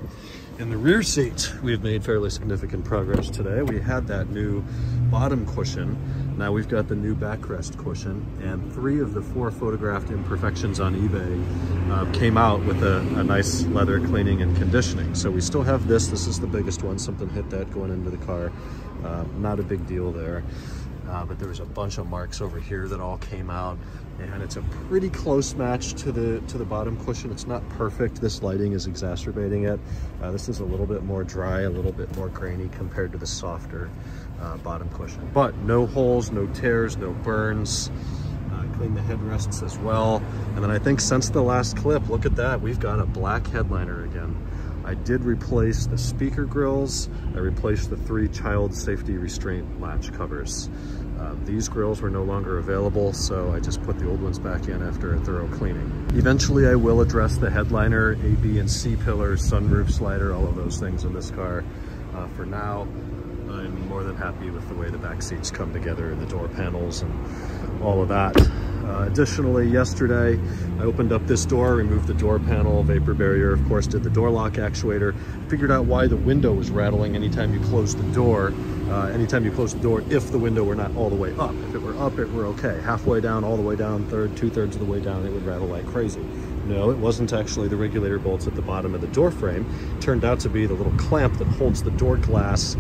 In the rear seat, we've made fairly significant progress today. We had that new bottom cushion. Now we've got the new backrest cushion, and 3 of the 4 photographed imperfections on eBay came out with a nice leather cleaning and conditioning. So we still have this. This is the biggest one. Something hit that going into the car. Not a big deal there. But there was a bunch of marks over here that all came out, and it's a pretty close match to the bottom cushion. It's not perfect. This lighting is exacerbating it. This is a little bit more dry, a little bit more grainy compared to the softer bottom cushion. But no holes, no tears, no burns. Clean the headrests as well. And then I think since the last clip, look at that, we've got a black headliner again. I did replace the speaker grills. I replaced the 3 child safety restraint latch covers. These grills were no longer available, so I just put the old ones back in after a thorough cleaning. Eventually I will address the headliner, A, B, and C pillars, sunroof slider, all of those things in this car. For now, I'm more than happy with the way the back seats come together, the door panels and all of that. Additionally, yesterday, I opened up this door, removed the door panel, vapor barrier, of course, did the door lock actuator, figured out why the window was rattling anytime you close the door. If the window were not all the way up. If it were up, it were okay. Halfway down, all the way down, 2/3 of the way down, it would rattle like crazy. No, it wasn't actually the regulator bolts at the bottom of the door frame. It turned out to be the little clamp that holds the door glass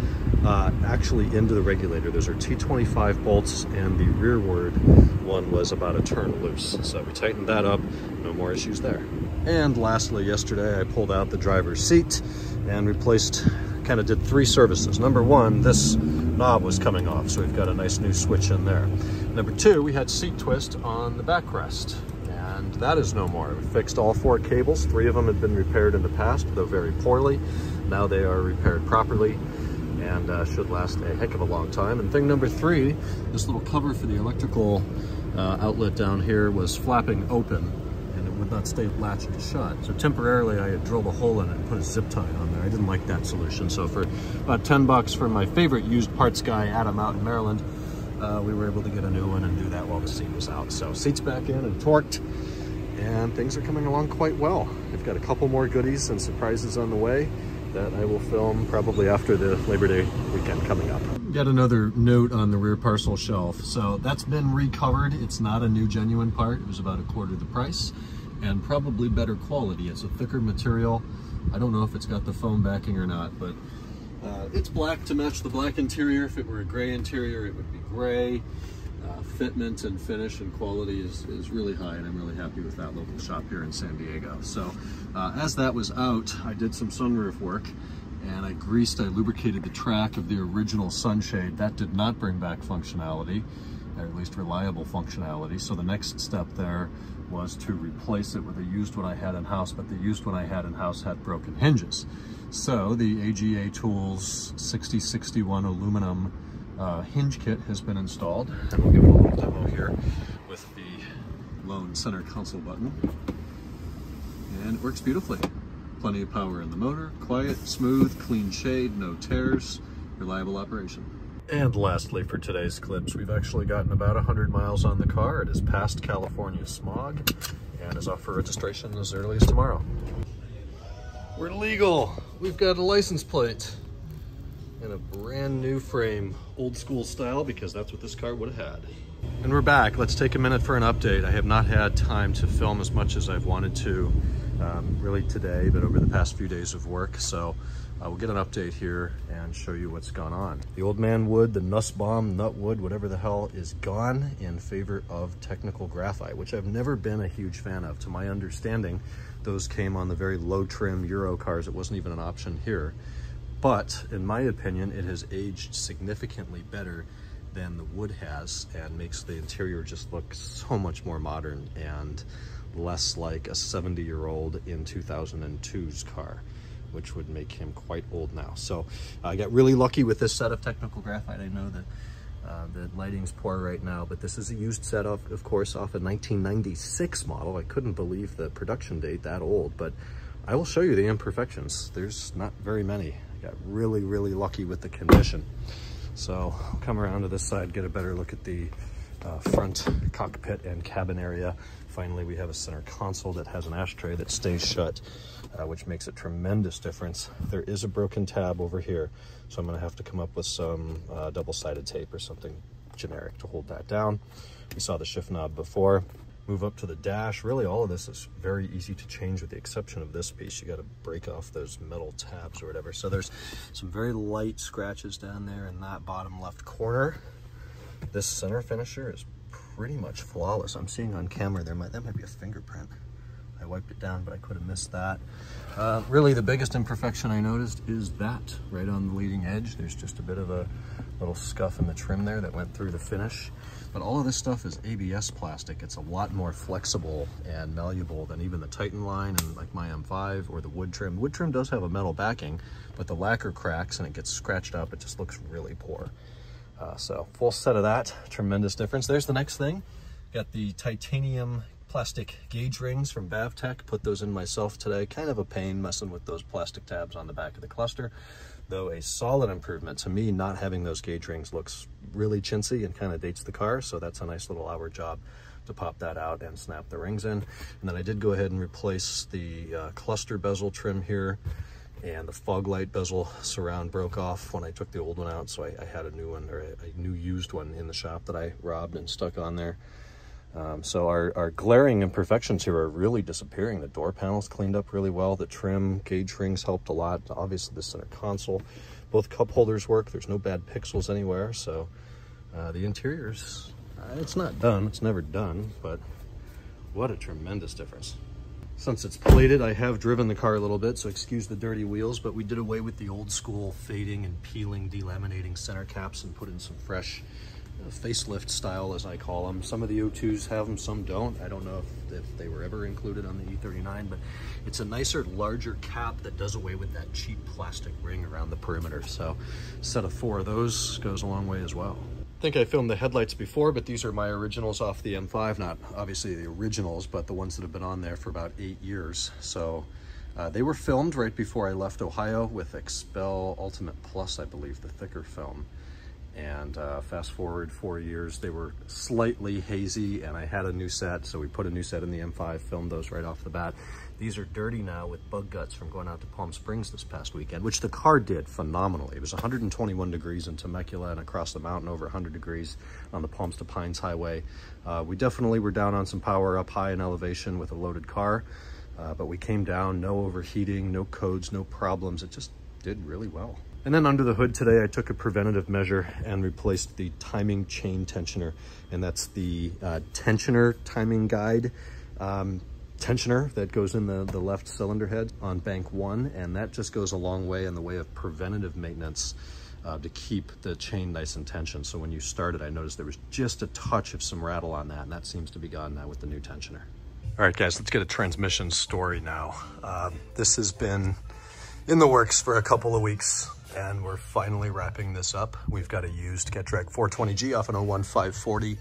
actually into the regulator. Those are T25 bolts, and the rearward one was about a turn loose. So we tightened that up, no more issues there. And lastly, yesterday I pulled out the driver's seat and kind of did 3 services. Number 1, this knob was coming off, so we've got a nice new switch in there. Number 2, we had seat twist on the backrest, and that is no more. We fixed all 4 cables. 3 of them had been repaired in the past, though very poorly. Now they are repaired properly and should last a heck of a long time. And thing number 3, this little cover for the electrical outlet down here was flapping open, and it would not stay latched shut. So temporarily I had drilled a hole in it and put a zip tie on there. I didn't like that solution. So for about 10 bucks from my favorite used parts guy, Adam, out in Maryland, we were able to get a new one and do that while the seat was out. So seat's back in and torqued, and things are coming along quite well. I've got a couple more goodies and surprises on the way that I will film probably after the Labor Day weekend coming up. Got another note on the rear parcel shelf. So that's been recovered. It's not a new genuine part. It was about 1/4 the price and probably better quality. It's a thicker material. I don't know if it's got the foam backing or not, but it's black to match the black interior. If it were a gray interior, it would be gray. Fitment and finish and quality is really high, and I'm really happy with that local shop here in San Diego. So as that was out, I did some sunroof work, and I lubricated the track of the original sunshade. That did not bring back functionality, or at least reliable functionality. So the next step there was to replace it with a used one I had in-house, but the used one I had in-house had broken hinges. So the AGA Tools 6061 aluminum hinge kit has been installed, and we'll give it a little demo here with the lone center console button, and it works beautifully. Plenty of power in the motor, quiet, smooth, clean shade, no tears, reliable operation. And lastly for today's clips, we've actually gotten about 100 miles on the car. It has passed California smog and is up for registration as early as tomorrow. We're legal. We've got a license plate and a brand new frame, old school style, because that's what this car would have had. And we're back. Let's take a minute for an update. I have not had time to film as much as I've wanted to, really today, but over the past few days of work. So we'll get an update here and show you what's gone on. The old man wood, the Nussbaum, nut wood, whatever the hell, is gone in favor of technical graphite, which I've never been a huge fan of. To my understanding, those came on the very low trim Euro cars. It wasn't even an option here. But in my opinion, it has aged significantly better than the wood has and makes the interior just look so much more modern and less like a 70-year-old in 2002's car, which would make him quite old now. So I got really lucky with this set of technical graphite. I know that the lighting's poor right now, but this is a used set of course, off a 1996 model. I couldn't believe the production date that old, but I will show you the imperfections. There's not very many. I got really, really lucky with the condition. So I'll come around to this side, get a better look at the front cockpit and cabin area. Finally, we have a center console that has an ashtray that stays shut, which makes a tremendous difference. There is a broken tab over here, so I'm gonna have to come up with some double-sided tape or something generic to hold that down. We saw the shift knob before. Move up to the dash. Really, all of this is very easy to change with the exception of this piece. You got to break off those metal tabs or whatever. So there's some very light scratches down there in that bottom left corner. This center finisher is pretty much flawless. I'm seeing on camera that might be a fingerprint. I wiped it down, but I could have missed that. Really, the biggest imperfection I noticed is that right on the leading edge. There's just a bit of a little scuff in the trim there that went through the finish. But all of this stuff is ABS plastic. It's a lot more flexible and malleable than even the Titan line and like my M5 or the wood trim. Wood trim does have a metal backing, but the lacquer cracks and it gets scratched up. It just looks really poor. So full set of that, tremendous difference. There's the next thing. Got the titanium plastic gauge rings from Bavtech. Put those in myself today. Kind of a pain messing with those plastic tabs on the back of the cluster, though a solid improvement. To me, not having those gauge rings looks really chintzy and kind of dates the car, so that's a nice little hour job to pop that out and snap the rings in. And then I did go ahead and replace the cluster bezel trim here, and the fog light bezel surround broke off when I took the old one out, so I had a new one, or a new used one in the shop that I robbed and stuck on there. So our glaring imperfections here are really disappearing. The door panel's cleaned up really well. The trim gauge rings helped a lot. Obviously the center console, both cup holders work. There's no bad pixels anywhere. So the interior's, it's not done. It's never done, but what a tremendous difference. Since it's plated, I have driven the car a little bit, so excuse the dirty wheels, but we did away with the old school fading and peeling, delaminating center caps and put in some fresh facelift style, as I call them. Some of the O2s have them, some don't. I don't know if they were ever included on the E39, but it's a nicer, larger cap that does away with that cheap plastic ring around the perimeter. So a set of 4 of those goes a long way as well. I think I filmed the headlights before, but these are my originals off the M5. Not obviously the originals, but the ones that have been on there for about 8 years. So they were filmed right before I left Ohio with Expel Ultimate Plus, I believe, the thicker film. And fast forward 4 years, they were slightly hazy, and I had a new set, so we put a new set in the M5, filmed those right off the bat. These are dirty now with bug guts from going out to Palm Springs this past weekend, which the car did phenomenally. It was 121 degrees in Temecula and across the mountain over 100 degrees on the Palms to Pines highway. We definitely were down on some power up high in elevation with a loaded car, but we came down, no overheating, no codes, no problems. It just did really well. And then under the hood today, I took a preventative measure and replaced the timing chain tensioner. And that's the tensioner timing guide tensioner that goes in the left cylinder head on bank 1. And that just goes a long way in the way of preventative maintenance to keep the chain nice and tensioned. So when you started, I noticed there was just a touch of some rattle on that, and that seems to be gone now with the new tensioner. All right, guys, let's get a transmission story now. This has been in the works for a couple of weeks, and we're finally wrapping this up. We've got a used Getrag 420G off an 01540.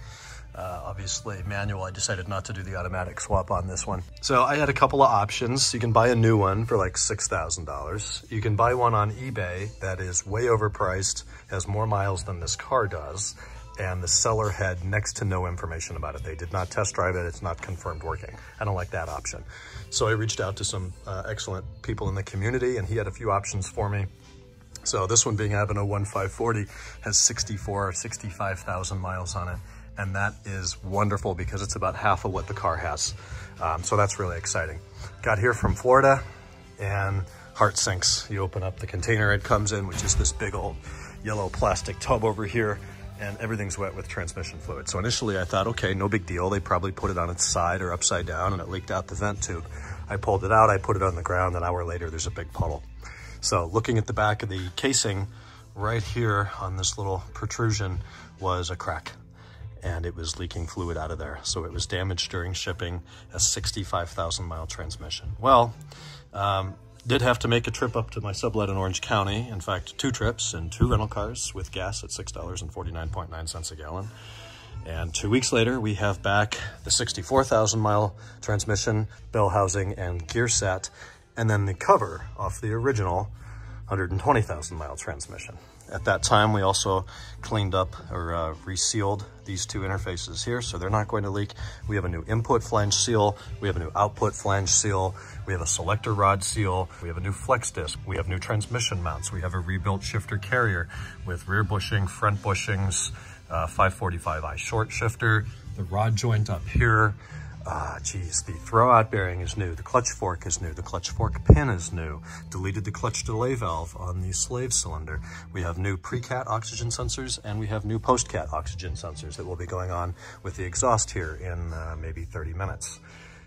Obviously manual. I decided not to do the automatic swap on this one. So I had a couple of options. You can buy a new one for like $6,000. You can buy one on eBay that is way overpriced, has more miles than this car does, and the seller had next to no information about it. They did not test drive it. It's not confirmed working. I don't like that option. So I reached out to some excellent people in the community, and he had a few options for me. So this one, being out of an 01540, has 64 or 65,000 miles on it. And that is wonderful because it's about half of what the car has. So that's really exciting. Got here from Florida, and heart sinks. You open up the container it comes in, which is this big old yellow plastic tub over here, and everything's wet with transmission fluid. So initially I thought, okay, no big deal. They probably put it on its side or upside down and it leaked out the vent tube. I pulled it out, I put it on the ground, an hour later, there's a big puddle. So looking at the back of the casing, right here on this little protrusion was a crack, and it was leaking fluid out of there. So it was damaged during shipping, a 65,000 mile transmission. Well, did have to make a trip up to my sublet in Orange County. In fact, 2 trips and 2 rental cars with gas at $6.49.9 a gallon. And 2 weeks later, we have back the 64,000 mile transmission, bell housing, and gear set, and then the cover off the original 120,000 mile transmission. At that time, we also cleaned up or resealed these 2 interfaces here, so they're not going to leak. We have a new input flange seal. We have a new output flange seal. We have a selector rod seal. We have a new flex disc. We have new transmission mounts. We have a rebuilt shifter carrier with rear bushing, front bushings, 545i short shifter, the rod joint up here. The throwout bearing is new, the clutch fork is new, the clutch fork pin is new, deleted the clutch delay valve on the slave cylinder. We have new pre-cat oxygen sensors, and we have new post-cat oxygen sensors that will be going on with the exhaust here in maybe 30 minutes.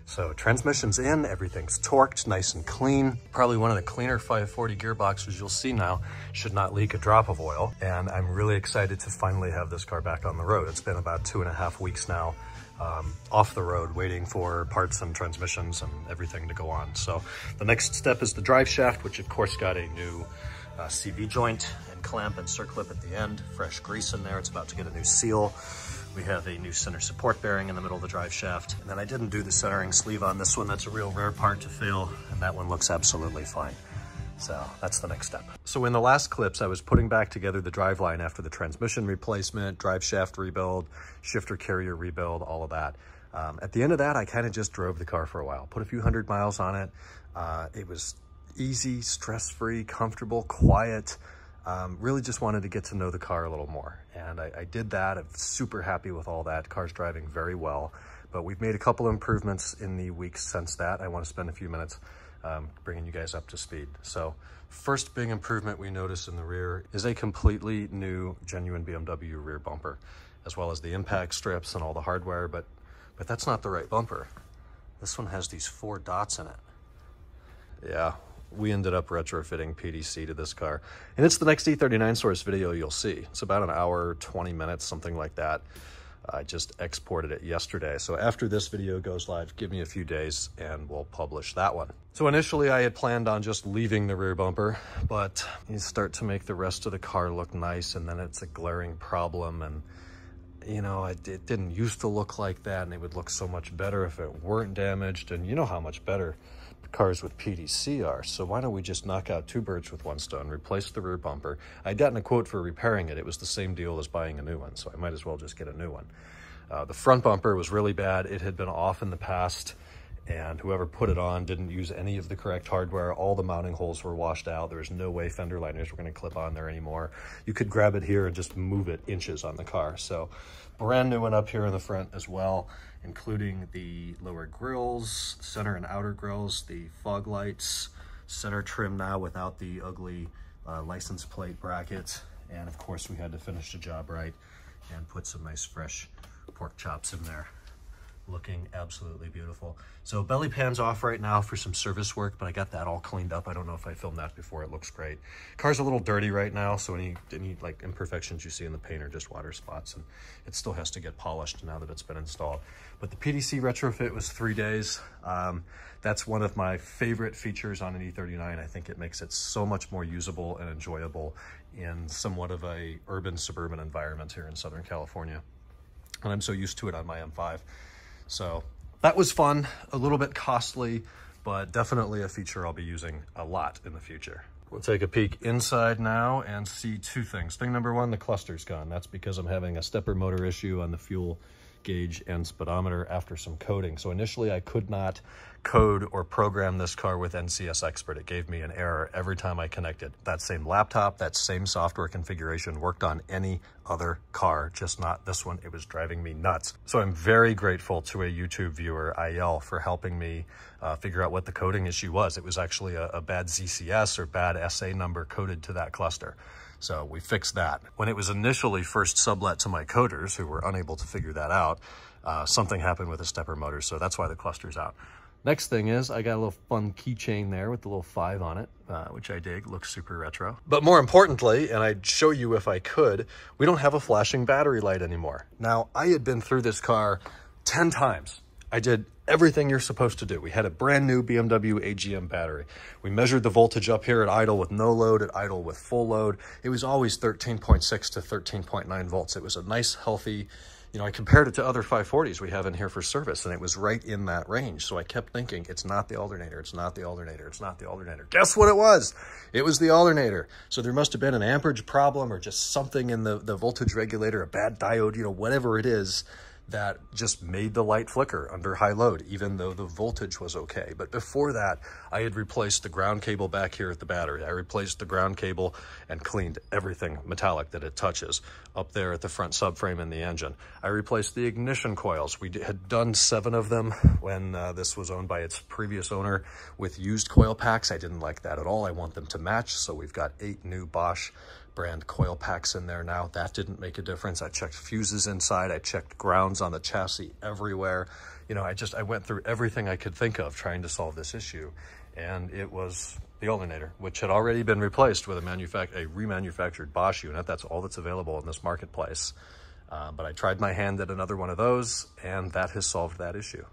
So transmission's in, everything's torqued, nice and clean. Probably one of the cleaner 540 gearboxes you'll see now. Should not leak a drop of oil. And I'm really excited to finally have this car back on the road. It's been about 2.5 weeks now off the road, waiting for parts and transmissions and everything to go on. So the next step is the drive shaft, which of course got a new CV joint and clamp and circlip at the end, fresh grease in there. It's about to get a new seal. We have a new center support bearing in the middle of the drive shaft. And then I didn't do the centering sleeve on this one. That's a real rare part to fail, and that one looks absolutely fine. So that's the next step. So in the last clips, I was putting back together the driveline after the transmission replacement, drive shaft rebuild, shifter carrier rebuild, all of that. At the end of that, I kind of just drove the car for a while, put a few hundred miles on it. It was easy, stress-free, comfortable, quiet. Really just wanted to get to know the car a little more. And I did that. I'm super happy with all that. Car's driving very well, but we've made a couple improvements in the weeks since that. I want to spend a few minutes bringing you guys up to speed. So first big improvement we notice in the rear is a completely new genuine BMW rear bumper, as well as the impact strips and all the hardware, but that's not the right bumper. This one has these 4 dots in it. Yeah, we ended up retrofitting PDC to this car, and it's the next E39 source video you'll see. It's about an hour, 20 minutes, something like that. I just exported it yesterday. So after this video goes live, give me a few days and we'll publish that one. So initially I had planned on just leaving the rear bumper, but you start to make the rest of the car look nice, and then it's a glaring problem. And you know, it didn't used to look like that, and it would look so much better if it weren't damaged. And you know how much better cars with PDC are. So why don't we just knock out 2 birds with 1 stone, replace the rear bumper. I'd gotten a quote for repairing it. It was the same deal as buying a new one, so I might as well just get a new one. The front bumper was really bad. It had been off in the past, and whoever put it on didn't use any of the correct hardware. All the mounting holes were washed out. There was no way fender liners were going to clip on there anymore. You could grab it here and just move it inches on the car. So brand new one up here in the front as well, including the lower grills, center and outer grills, the fog lights, center trim now without the ugly license plate bracket. And of course we had to finish the job right and put some nice fresh pork chops in there. Looking absolutely beautiful. So belly pan's off right now for some service work, but I got that all cleaned up. I don't know if I filmed that before. It looks great. Car's a little dirty right now, so any like imperfections you see in the paint are just water spots, and it still has to get polished now that it's been installed. But the PDC retrofit was 3 days. That's one of my favorite features on an E39. I think it makes it so much more usable and enjoyable in somewhat of a urban suburban environment here in Southern California. And I'm so used to it on my M5. So that was fun, a little bit costly, but definitely a feature I'll be using a lot in the future. We'll take a peek inside now and see 2 things. Thing number 1, the cluster's gone. That's because I'm having a stepper motor issue on the fuel gauge and speedometer after some coding. So initially I could not code or program this car with NCS Expert. It gave me an error every time I connected. That same laptop, that same software configuration worked on any other car, just not this one. It was driving me nuts. So I'm very grateful to a YouTube viewer, IL, for helping me figure out what the coding issue was. It was actually a bad ZCS or bad SA number coded to that cluster. So we fixed that. When it was initially first sublet to my coders, who were unable to figure that out, something happened with the stepper motor, so that's why the cluster's out. Next thing is I got a little fun keychain there with the little 5 on it, which I dig, looks super retro. But more importantly, and I'd show you if I could, we don't have a flashing battery light anymore. Now, I had been through this car 10 times. I did everything you're supposed to do. We had a brand new BMW AGM battery. We measured the voltage up here at idle with no load, at idle with full load. It was always 13.6 to 13.9 volts. It was a nice, healthy, you know, I compared it to other 540s we have in here for service, and it was right in that range. So I kept thinking, it's not the alternator, it's not the alternator, it's not the alternator. Guess what it was? It was the alternator. So there must have been an amperage problem or just something in the voltage regulator, a bad diode, you know, whatever it is, that just made the light flicker under high load, even though the voltage was okay. But before that, I had replaced the ground cable back here at the battery. I replaced the ground cable and cleaned everything metallic that it touches up there at the front subframe and the engine. I replaced the ignition coils. We had done 7 of them when this was owned by its previous owner with used coil packs. I didn't like that at all. I want them to match, so we've got 8 new Bosch brand coil packs in there now. That didn't make a difference. I checked fuses inside. I checked grounds on the chassis everywhere. You know, I went through everything I could think of trying to solve this issue. And it was the alternator, which had already been replaced with a remanufactured Bosch unit. That's all that's available in this marketplace. But I tried my hand at another one of those, and that has solved that issue.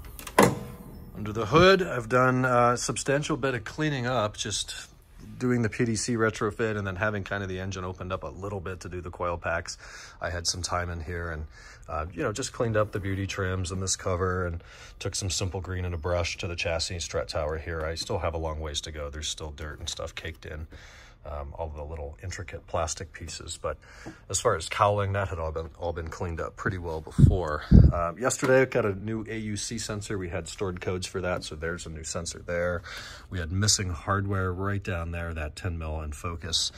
Under the hood, I've done a substantial bit of cleaning up, just doing the PDC retrofit and then having kind of the engine opened up a little bit to do the coil packs. I had some time in here and, you know, just cleaned up the beauty trims and this cover and took some simple green and a brush to the chassis strut tower here. I still have a long ways to go. There's still dirt and stuff caked in. All the little intricate plastic pieces, but as far as cowling, that had all been cleaned up pretty well before. Yesterday I got a new AUC sensor. We had stored codes for that, so there's a new sensor there. We had missing hardware right down there, that 10 mil in focus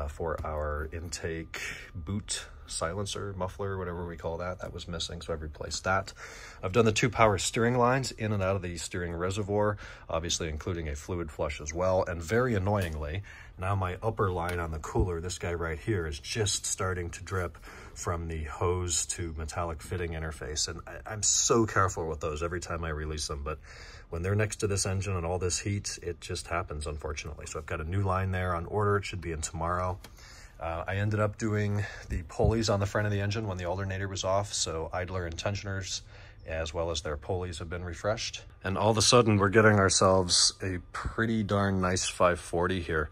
for our intake boot silencer, muffler, whatever we call that. That was missing, so I've replaced that. I've done the 2 power steering lines in and out of the steering reservoir, obviously including a fluid flush as well, and very annoyingly, now my upper line on the cooler, this guy right here, is just starting to drip from the hose to metallic fitting interface, and I'm so careful with those every time I release them, but when they're next to this engine and all this heat, it just happens, unfortunately. So I've got a new line there on order. It should be in tomorrow. I ended up doing the pulleys on the front of the engine when the alternator was off, so idler and tensioners as well as their pulleys have been refreshed. And all of a sudden we're getting ourselves a pretty darn nice 540 here.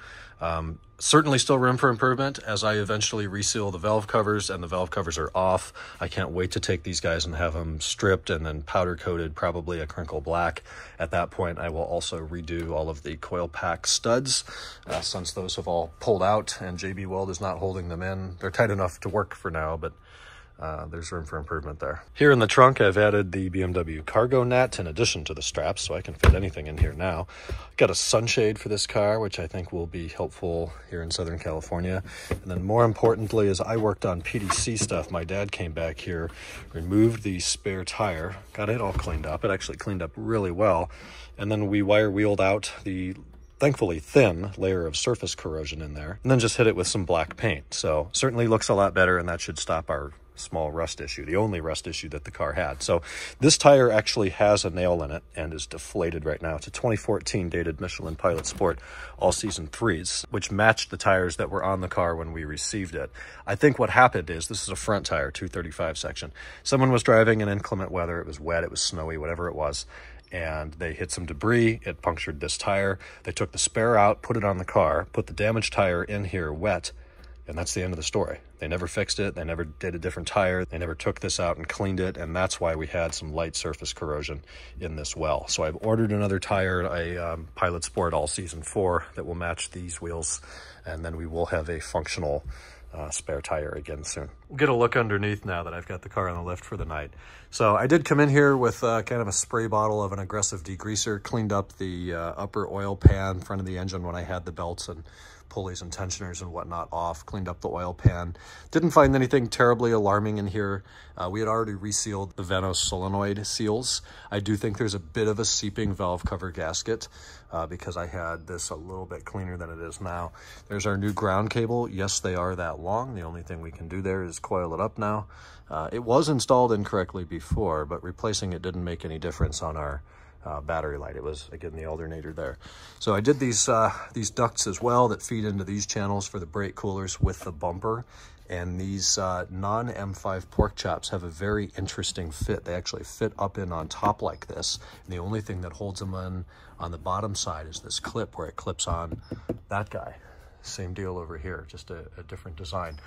Certainly still room for improvement as I eventually reseal the valve covers, and the valve covers are off. I can't wait to take these guys and have them stripped and then powder coated, probably a crinkle black. At that point, I will also redo all of the coil pack studs since those have all pulled out and JB Weld is not holding them in. They're tight enough to work for now, but there's room for improvement there. Here in the trunk, I've added the BMW cargo net in addition to the straps, so I can fit anything in here now. Got a sunshade for this car, which I think will be helpful here in Southern California. And then more importantly, as I worked on PDC stuff, my dad came back here, removed the spare tire, got it all cleaned up. It actually cleaned up really well. And then we wire wheeled out the thankfully thin layer of surface corrosion in there, and then just hit it with some black paint. So certainly looks a lot better, and that should stop our small rust issue, the only rust issue that the car had. So this tire actually has a nail in it and is deflated right now. It's a 2014 dated Michelin Pilot Sport All Season 3s, which matched the tires that were on the car when we received it. I think what happened is, this is a front tire, 235 section. Someone was driving in inclement weather. It was wet, it was snowy, whatever it was, and they hit some debris. It punctured this tire. They took the spare out, put it on the car, put the damaged tire in here wet, and that's the end of the story. They never fixed it. They never did a different tire. They never took this out and cleaned it, and that's why we had some light surface corrosion in this well. So I've ordered another tire, a Pilot Sport All Season 4 that will match these wheels, and then we will have a functional spare tire again soon. We'll get a look underneath now that I've got the car on the lift for the night. So I did come in here with kind of a spray bottle of an aggressive degreaser, cleaned up the upper oil pan, front of the engine when I had the belts and pulleys and tensioners and whatnot off, cleaned up the oil pan. Didn't find anything terribly alarming in here. We had already resealed the Venos solenoid seals. I do think there's a bit of a seeping valve cover gasket because I had this a little bit cleaner than it is now. There's our new ground cable. Yes, they are that long. The only thing we can do there is coil it up now. It was installed incorrectly before, but replacing it didn't make any difference on our battery light. It was, again, the alternator there. So I did these ducts as well that feed into these channels for the brake coolers with the bumper. And these non-M5 pork chops have a very interesting fit. They actually fit up in on top like this. And the only thing that holds them in on the bottom side is this clip where it clips on that guy. Same deal over here, just a different design.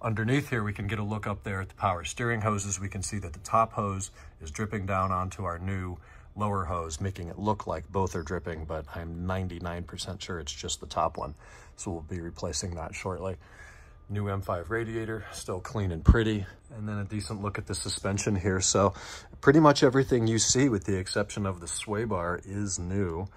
Underneath here, we can get a look up there at the power steering hoses. We can see that the top hose is dripping down onto our new lower hose, making it look like both are dripping, but I'm 99% sure it's just the top one. So we'll be replacing that shortly. New M5 radiator, still clean and pretty. And then a decent look at the suspension here. So pretty much everything you see, with the exception of the sway bar, is new.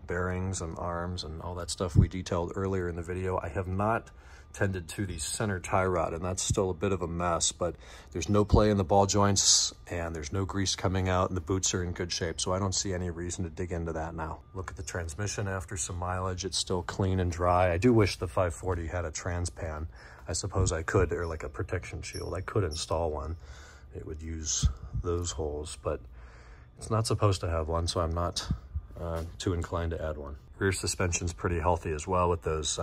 Bearings and arms and all that stuff we detailed earlier in the video. I have not tended to the center tie rod, and that's still a bit of a mess, but there's no play in the ball joints and there's no grease coming out, and the boots are in good shape, so I don't see any reason to dig into that now. Look at the transmission after some mileage. It's still clean and dry. I do wish the 540 had a trans pan. I suppose I could, or like a protection shield. I could install one. It would use those holes, but it's not supposed to have one, so I'm not too inclined to add one. Rear suspension's pretty healthy as well, with those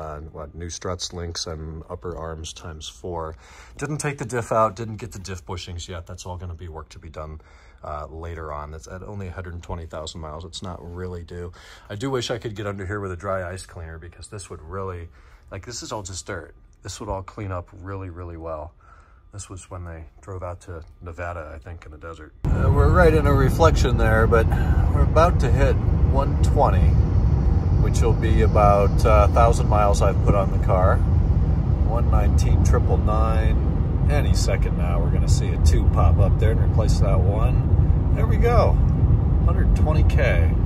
new struts, links, and upper arms ×4. Didn't take the diff out, didn't get the diff bushings yet. That's all going to be work to be done later on. That's at only 120,000 miles. It's not really due. I do wish I could get under here with a dry ice cleaner, because this would really, like, this is all just dirt. This would all clean up really, really well. This was when they drove out to Nevada, I think, in the desert. We're right in a reflection there, but we're about to hit 120, which will be about 1,000 miles I've put on the car. 119,999. Any second now, we're gonna see a 2 pop up there and replace that 1. There we go, 120K.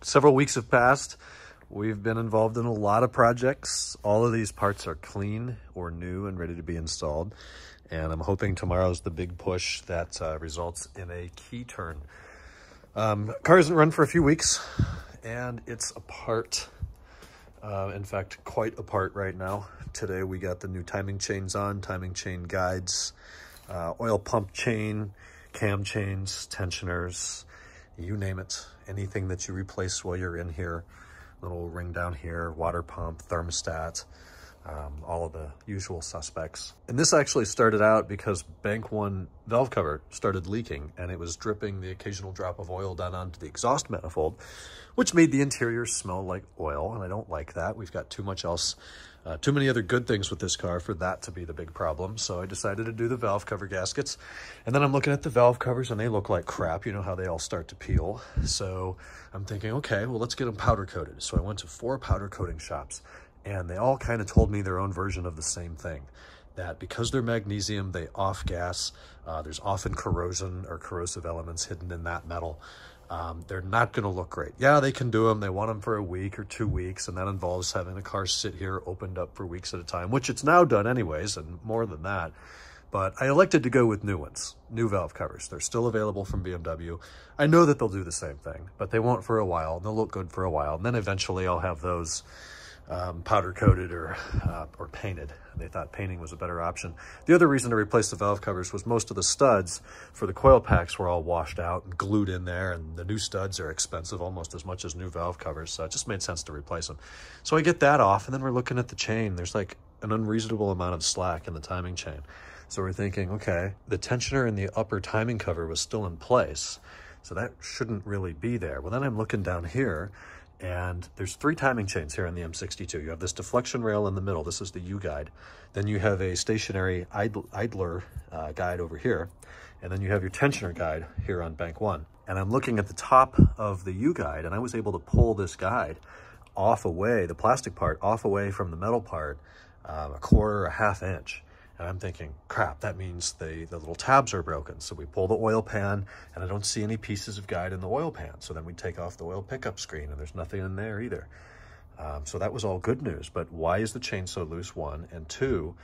Several weeks have passed. We've been involved in a lot of projects. All of these parts are clean or new and ready to be installed. And I'm hoping tomorrow's the big push that results in a key turn. Car hasn't run for a few weeks, and it's apart. In fact, quite apart right now. Today we got the new timing chains on, timing chain guides, oil pump chain, cam chains, tensioners, you name it. Anything that you replace while you're in here. Little ring down here, water pump, thermostat, all of the usual suspects. And this actually started out because bank 1 valve cover started leaking, and it was dripping the occasional drop of oil down onto the exhaust manifold, which made the interior smell like oil, and I don't like that. We've got too many other good things with this car for that to be the big problem. So I decided to do the valve cover gaskets. And then I'm looking at the valve covers, and they look like crap. You know how they all start to peel. So I'm thinking, okay, well, let's get them powder coated. So I went to 4 powder coating shops, and they all kind of told me their own version of the same thing. That because they're magnesium, they off gas. There's often corrosion or corrosive elements hidden in that metal. They're not going to look great. Yeah, they can do them. They want them for a week or 2 weeks, and that involves having a car sit here opened up for weeks at a time, which it's now done anyways, and more than that. But I elected to go with new ones, new valve covers. They're still available from BMW. I know that they'll do the same thing, but they won't for a while, and they'll look good for a while. And then eventually I'll have those powder coated or painted. They thought painting was a better option. The other reason to replace the valve covers was most of the studs for the coil packs were all washed out and glued in there, and the new studs are expensive almost as much as new valve covers, so it just made sense to replace them. So I get that off, and then we're looking at the chain. There's like an unreasonable amount of slack in the timing chain. So we're thinking, okay, the tensioner in the upper timing cover was still in place, so that shouldn't really be there. Well, then I'm looking down here, and there's 3 timing chains here on the M62. You have this deflection rail in the middle. This is the U guide. Then you have a stationary idler guide over here. And then you have your tensioner guide here on bank 1. And I'm looking at the top of the U guide, and I was able to pull this guide off away, the plastic part off away from the metal part, a quarter, a half inch. And I'm thinking, crap, that means the little tabs are broken. So we pull the oil pan, and I don't see any pieces of guide in the oil pan. So then we take off the oil pickup screen, and there's nothing in there either. So that was all good news. But why is the chain so loose, 1? And 2,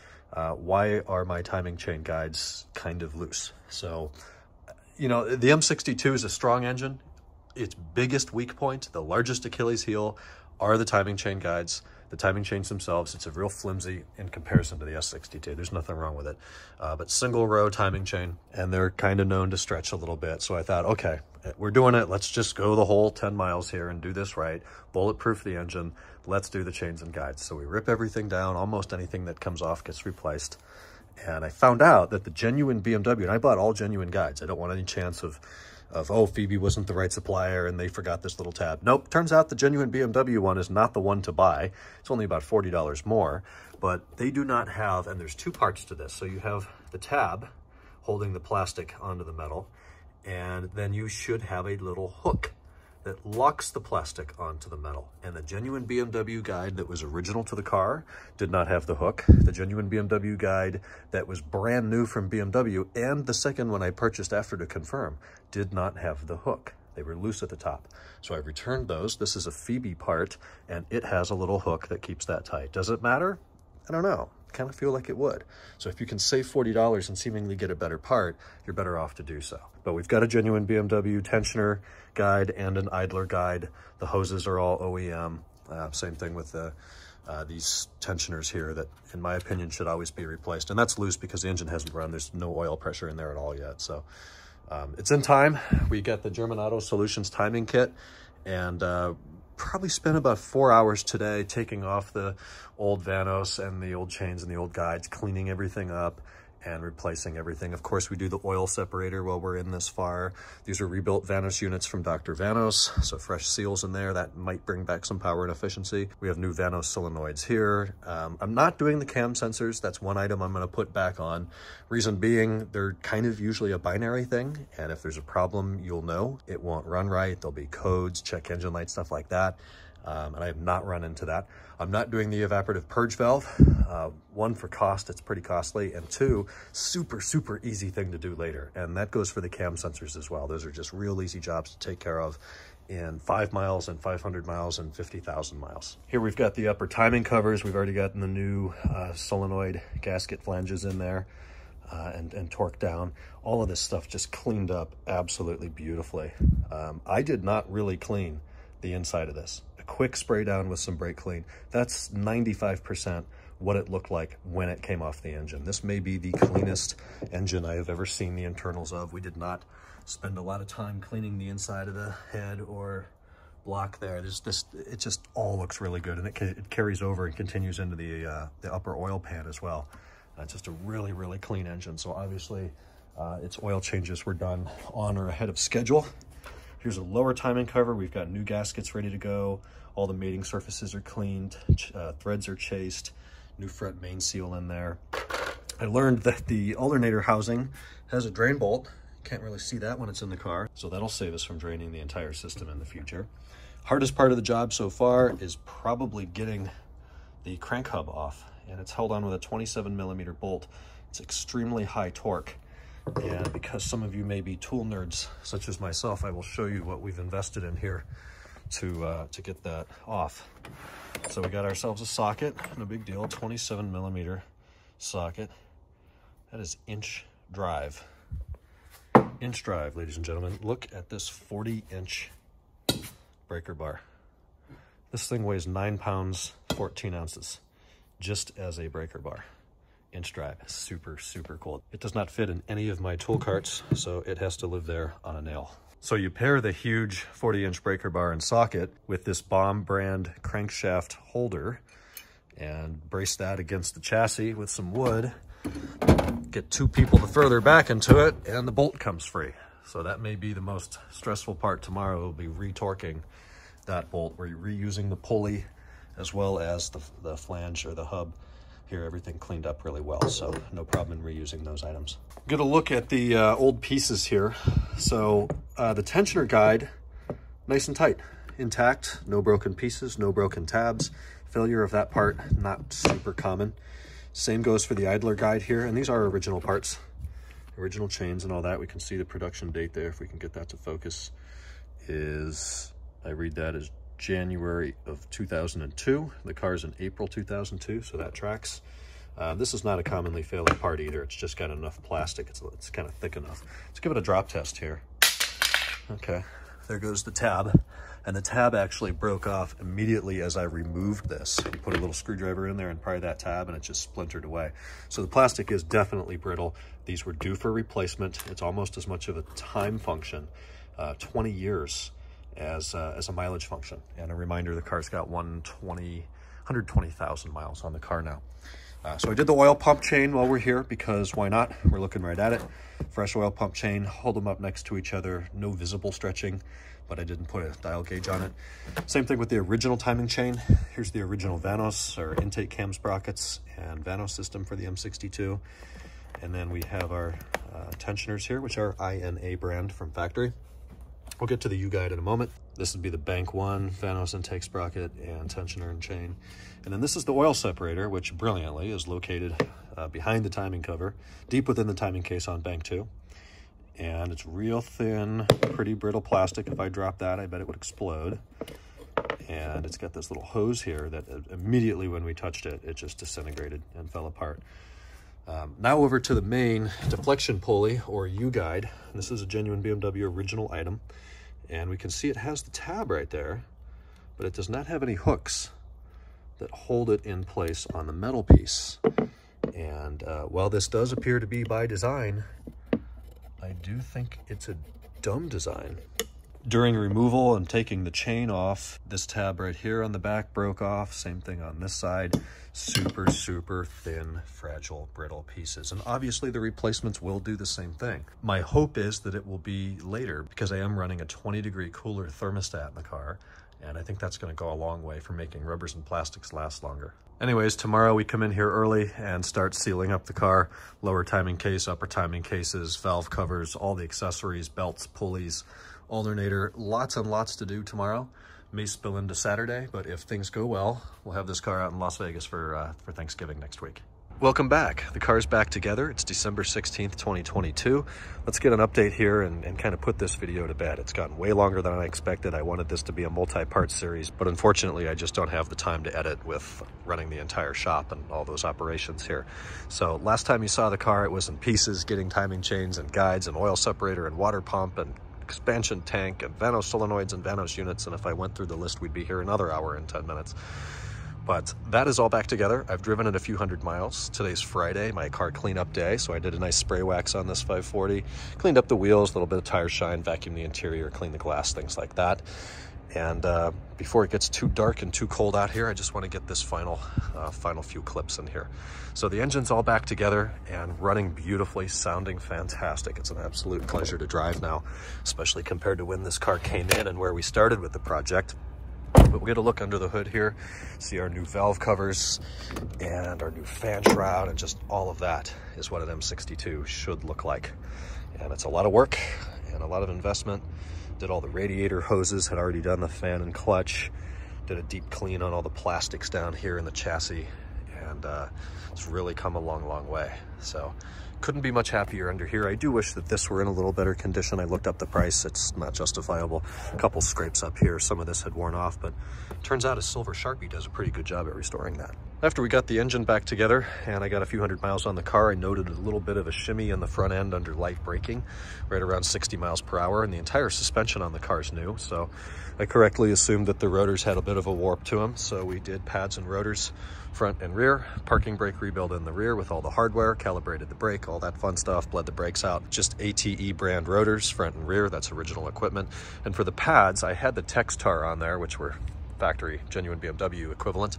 why are my timing chain guides kind of loose? So, you know, the M62 is a strong engine. Its biggest weak point, the largest Achilles heel, are the timing chain guides. The timing chains themselves, it's a real flimsy in comparison to the S62. There's nothing wrong with it. But single row timing chain, and they're kind of known to stretch a little bit. So I thought, okay, we're doing it. Let's just go the whole 10 miles here and do this right. Bulletproof the engine. Let's do the chains and guides. So we rip everything down. Almost anything that comes off gets replaced. And I found out that the genuine BMW, and I bought all genuine guides. I don't want any chance of oh, Phoebe wasn't the right supplier and they forgot this little tab. Nope, turns out the genuine BMW one is not the one to buy. It's only about $40 more, but they do not have, and there's 2 parts to this. So you have the tab holding the plastic onto the metal, and then you should have a little hook that locks the plastic onto the metal. And the genuine BMW guide that was original to the car did not have the hook. The genuine BMW guide that was brand new from BMW, and the second one I purchased after to confirm, did not have the hook. They were loose at the top. So I returned those. This is a Phoebe part, and it has a little hook that keeps that tight. Does it matter? I don't know. I kind of feel like it would. So if you can save $40 and seemingly get a better part, you're better off to do so. But we've got a genuine BMW tensioner guide and an idler guide. The hoses are all OEM. Same thing with these tensioners here that, in my opinion, should always be replaced. And that's loose because the engine hasn't run. There's no oil pressure in there at all yet. So it's in time. We got the German Auto Solutions timing kit, and probably spent about 4 hours today taking off the old Vanos and the old chains and the old guides, cleaning everything up and replacing everything. Of course, we do the oil separator while we're in this far. These are rebuilt Vanos units from Dr. Vanos, so fresh seals in there. That might bring back some power and efficiency. We have new Vanos solenoids here. I'm not doing the cam sensors. That's one item I'm gonna put back on. Reason being, they're kind of usually a binary thing, and if there's a problem, you'll know. It won't run right. There'll be codes, check engine light, stuff like that. And I have not run into that. I'm not doing the evaporative purge valve. 1, for cost, it's pretty costly, and 2, super easy thing to do later. And that goes for the cam sensors as well. Those are just real easy jobs to take care of in 5 miles and 500 miles and 50,000 miles. Here we've got the upper timing covers. We've already gotten the new solenoid gasket flanges in there and torqued down. All of this stuff just cleaned up absolutely beautifully. I did not really clean the inside of this. A quick spray down with some brake clean. That's 95% what it looked like when it came off the engine. This may be the cleanest engine I have ever seen the internals of. We did not spend a lot of time cleaning the inside of the head or block there. It just all looks really good, and it carries over and continues into the upper oil pan as well. It's just a really clean engine. So obviously its oil changes were done on or ahead of schedule. Here's a lower timing cover. We've got new gaskets ready to go. All the mating surfaces are cleaned. Threads are chased. New front main seal in there. I learned that the alternator housing has a drain bolt. Can't really see that when it's in the car. So that'll save us from draining the entire system in the future. Hardest part of the job so far is probably getting the crank hub off. And it's held on with a 27mm bolt. It's extremely high torque. And because some of you may be tool nerds, such as myself, I will show you what we've invested in here to get that off. So we got ourselves a socket, no big deal, 27mm socket. That is inch drive. Inch drive, ladies and gentlemen. Look at this 40-inch breaker bar. This thing weighs 9 pounds 14 ounces, just as a breaker bar. Inch drive, super, super cool. It does not fit in any of my tool carts, so it has to live there on a nail. So you pair the huge 40-inch breaker bar and socket with this Bomb brand crankshaft holder and brace that against the chassis with some wood. Get two people to further back into it, and the bolt comes free. So that may be the most stressful part tomorrow, will be retorquing that bolt. We're reusing the pulley as well as the flange or the hub. Here, everything cleaned up really well, so no problem in reusing those items. Get a look at the old pieces here. So the tensioner guide, nice and tight, intact, no broken pieces, no broken tabs. Failure of that part, not super common. Same goes for the idler guide here, and these are original parts, original chains and all that. We can see the production date there, if we can get that to focus, is, I read that as January of 2002. The car's in April 2002, so that tracks. This is not a commonly failing part either. It's just got enough plastic. It's kind of thick enough. Let's give it a drop test here. Okay, there goes the tab. And the tab actually broke off immediately as I removed this. You put a little screwdriver in there and pry that tab and it just splintered away. So the plastic is definitely brittle. These were due for replacement. It's almost as much of a time function, 20 years, as a mileage function. And a reminder, the car's got 120,000 miles on the car now. So I did the oil pump chain while we're here, because why not? We're looking right at it. Fresh oil pump chain, hold them up next to each other, no visible stretching, but I didn't put a dial gauge on it. Same thing with the original timing chain. Here's the original Vanos, or intake cam sprockets and Vanos system for the M62. And then we have our tensioners here, which are INA brand from factory. We'll get to the U-guide in a moment. This would be the Bank 1 Vanos intake sprocket and tensioner and chain. And then this is the oil separator, which brilliantly is located behind the timing cover, deep within the timing case on Bank 2. And it's real thin, pretty brittle plastic. If I drop that, I bet it would explode. And it's got this little hose here that immediately when we touched it, it just disintegrated and fell apart. Now over to the main deflection pulley, or U-guide. This is a genuine BMW original item. And we can see it has the tab right there, but it does not have any hooks that hold it in place on the metal piece. And while this does appear to be by design, I do think it's a dumb design. During removal and taking the chain off, this tab right here on the back broke off. Same thing on this side. Super, super thin, fragile, brittle pieces. And obviously the replacements will do the same thing. My hope is that it will be later, because I am running a 20-degree cooler thermostat in the car. And I think that's going to go a long way for making rubbers and plastics last longer. Anyways, tomorrow we come in here early and start sealing up the car. Lower timing case, upper timing cases, valve covers, all the accessories, belts, pulleys, alternator, lots and lots to do tomorrow. May spill into Saturday, but if things go well, we'll have this car out in Las Vegas for Thanksgiving next week. Welcome back. The car's back together. It's December 16th, 2022. Let's get an update here and kind of put this video to bed. It's gotten way longer than I expected. I wanted this to be a multi-part series, but unfortunately I just don't have the time to edit with running the entire shop and all those operations here. So last time you saw the car, it was in pieces, getting timing chains and guides and oil separator and water pump and expansion tank and Vanos solenoids and Vanos units. And if I went through the list, we'd be here another hour and 10 minutes. But that is all back together. I've driven it a few hundred miles. Today's Friday, my car cleanup day. So I did a nice spray wax on this 540, cleaned up the wheels, a little bit of tire shine, vacuumed the interior, cleaned the glass, things like that. And before it gets too dark and too cold out here, I just want to get this final few clips in here. So the engine's all back together and running beautifully, sounding fantastic. It's an absolute pleasure to drive now, especially compared to when this car came in and where we started with the project. But we'll get a look under the hood here, see our new valve covers and our new fan shroud, and just all of that is what an M62 should look like. And it's a lot of work and a lot of investment. Did all the radiator hoses, had already done the fan and clutch, did a deep clean on all the plastics down here in the chassis, and it's really come a long, long way. So couldn't be much happier under here. I do wish that this were in a little better condition. I looked up the price. It's not justifiable. A couple scrapes up here. Some of this had worn off, but turns out a silver Sharpie does a pretty good job at restoring that. After we got the engine back together and I got a few hundred miles on the car, I noted a little bit of a shimmy in the front end under light braking, right around 60 miles per hour, and the entire suspension on the car is new. So I correctly assumed that the rotors had a bit of a warp to them. So we did pads and rotors, front and rear, parking brake rebuild in the rear with all the hardware, calibrated the brake, all that fun stuff, bled the brakes out. Just ATE brand rotors, front and rear, that's original equipment. And for the pads, I had the Textar on there, which were factory genuine BMW equivalent,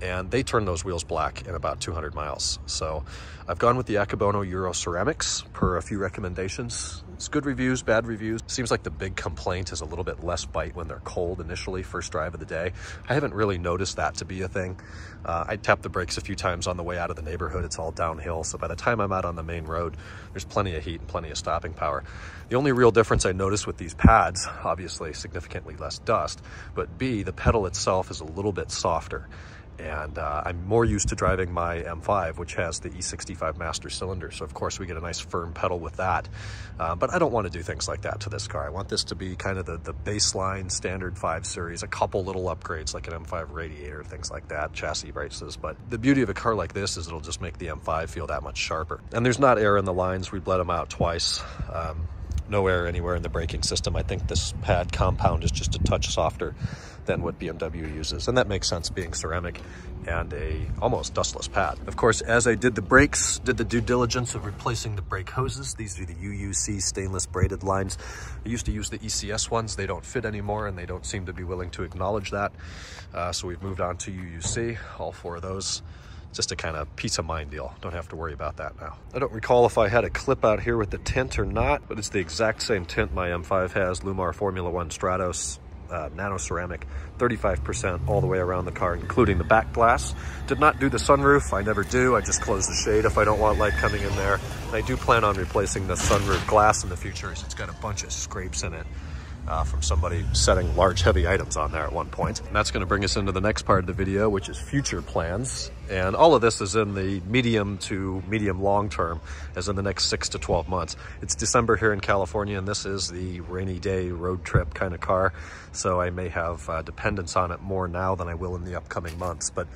and they turn those wheels black in about 200 miles. So I've gone with the Akebono Euro ceramics per a few recommendations. It's good reviews, bad reviews. Seems like the big complaint is a little bit less bite when they're cold initially, first drive of the day. I haven't really noticed that to be a thing. I tapped the brakes a few times on the way out of the neighborhood. It's all downhill, so by the time I'm out on the main road, there's plenty of heat and plenty of stopping power. The only real difference I noticed with these pads, obviously significantly less dust, but B, the pedal itself is a little bit softer. And I'm more used to driving my M5, which has the E65 master cylinder. So of course we get a nice firm pedal with that. But I don't want to do things like that to this car. I want this to be kind of the baseline standard 5 Series, a couple little upgrades like an M5 radiator, things like that, chassis braces. But the beauty of a car like this is it'll just make the M5 feel that much sharper. And there's not air in the lines. We bled them out twice. No air anywhere in the braking system. I think this pad compound is just a touch softer than what BMW uses, and that makes sense being ceramic and a almost dustless pad. Of course, as I did the brakes, did the due diligence of replacing the brake hoses. These are the UUC stainless braided lines. I used to use the ECS ones. They don't fit anymore, and they don't seem to be willing to acknowledge that. So we've moved on to UUC, all 4 of those. Just a kind of peace of mind deal. Don't have to worry about that now. I don't recall if I had a clip out here with the tint or not, but it's the exact same tint my M5 has, Lumar Formula One Stratos, nano ceramic, 35% all the way around the car, including the back glass. Did not do the sunroof. I never do. I just close the shade if I don't want light coming in there. And I do plan on replacing the sunroof glass in the future, as it's got a bunch of scrapes in it. From somebody setting large heavy items on there at one point. And that's going to bring us into the next part of the video, which is future plans. And all of this is in the medium to medium long term, as in the next 6 to 12 months. It's December here in California, and this is the rainy day road trip kind of car. So I may have dependence on it more now than I will in the upcoming months. But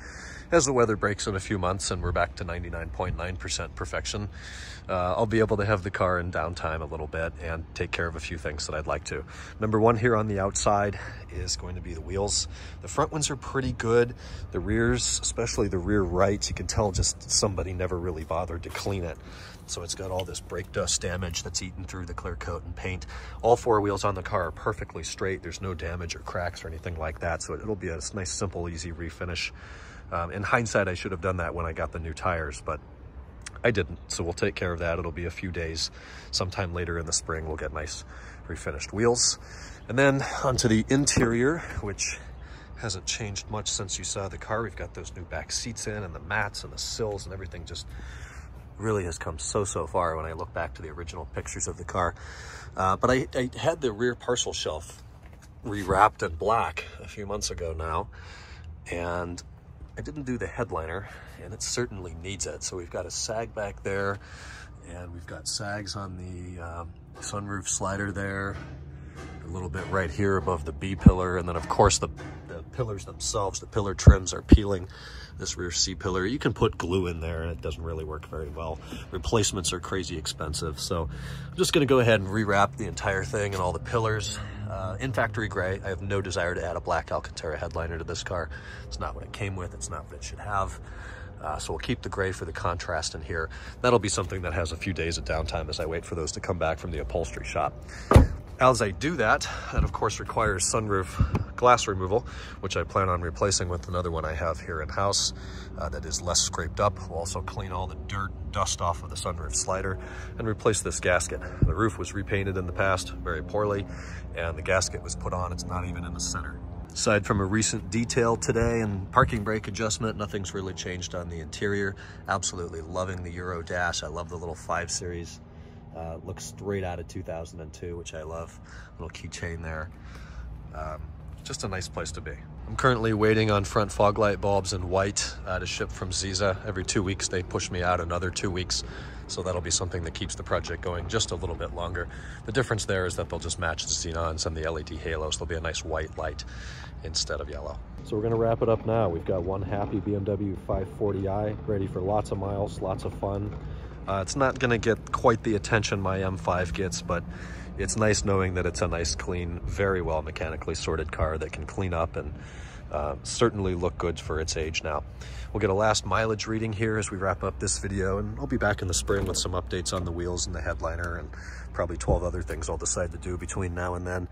as the weather breaks in a few months and we're back to 99.9% perfection, I'll be able to have the car in downtime a little bit and take care of a few things that I'd like to. Number one here on the outside is going to be the wheels. The front ones are pretty good. The rears, especially the rear right, you can tell just somebody never really bothered to clean it. So it's got all this brake dust damage that's eaten through the clear coat and paint. All 4 wheels on the car are perfectly straight. There's no damage or cracks or anything like that. So it'll be a nice, simple, easy refinish. In hindsight, I should have done that when I got the new tires, but I didn't. So we'll take care of that. It'll be a few days. Sometime later in the spring, we'll get nice refinished wheels. And then onto the interior, which hasn't changed much since you saw the car. We've got those new back seats in, and the mats and the sills and everything just really has come so far when I look back to the original pictures of the car. But I had the rear parcel shelf rewrapped in black a few months ago now, and I didn't do the headliner, and it certainly needs it. So we've got a sag back there, and we've got sags on the sunroof slider there, a little bit right here above the B pillar, and then of course the pillars themselves, the pillar trims are peeling. This rear C pillar, you can put glue in there and it doesn't really work very well. Replacements are crazy expensive, so I'm just going to go ahead and rewrap the entire thing and all the pillars in factory gray. I have no desire to add a black Alcantara headliner to this car. It's not what it came with. It's not what it should have. So we'll keep the gray for the contrast in here. That'll be something that has a few days of downtime as I wait for those to come back from the upholstery shop. As I do that, that of course requires sunroof glass removal, which I plan on replacing with another one I have here in-house that is less scraped up. We'll also clean all the dirt and dust off of the sunroof slider and replace this gasket. The roof was repainted in the past very poorly, and the gasket was put on. It's not even in the center. Aside from a recent detail today and parking brake adjustment, nothing's really changed on the interior. Absolutely loving the Euro dash. I love the little 5 Series. Looks straight out of 2002, which I love. Little keychain there. Just a nice place to be. I'm currently waiting on front fog light bulbs in white to ship from Ziza. Every 2 weeks they push me out another 2 weeks. So that'll be something that keeps the project going just a little bit longer. The difference there is that they'll just match the xenons and the LED halos. There'll be a nice white light instead of yellow. So we're gonna wrap it up now. We've got one happy BMW 540i, ready for lots of miles, lots of fun. It's not gonna get quite the attention my M5 gets, but it's nice knowing that it's a nice, clean, very well mechanically sorted car that can clean up and certainly look good for its age now. We'll get a last mileage reading here as we wrap up this video, and I'll be back in the spring with some updates on the wheels and the headliner and probably 12 other things I'll decide to do between now and then.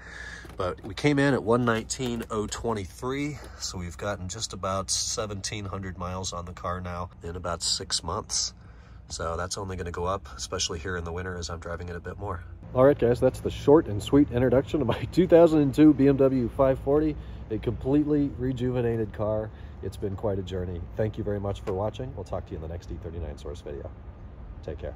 But we came in at 119,023, so we've gotten just about 1,700 miles on the car now in about 6 months. So that's only going to go up, especially here in the winter as I'm driving it a bit more. All right, guys, that's the short and sweet introduction of my 2002 BMW 540, a completely rejuvenated car. It's been quite a journey. Thank you very much for watching. We'll talk to you in the next E39 Source video. Take care.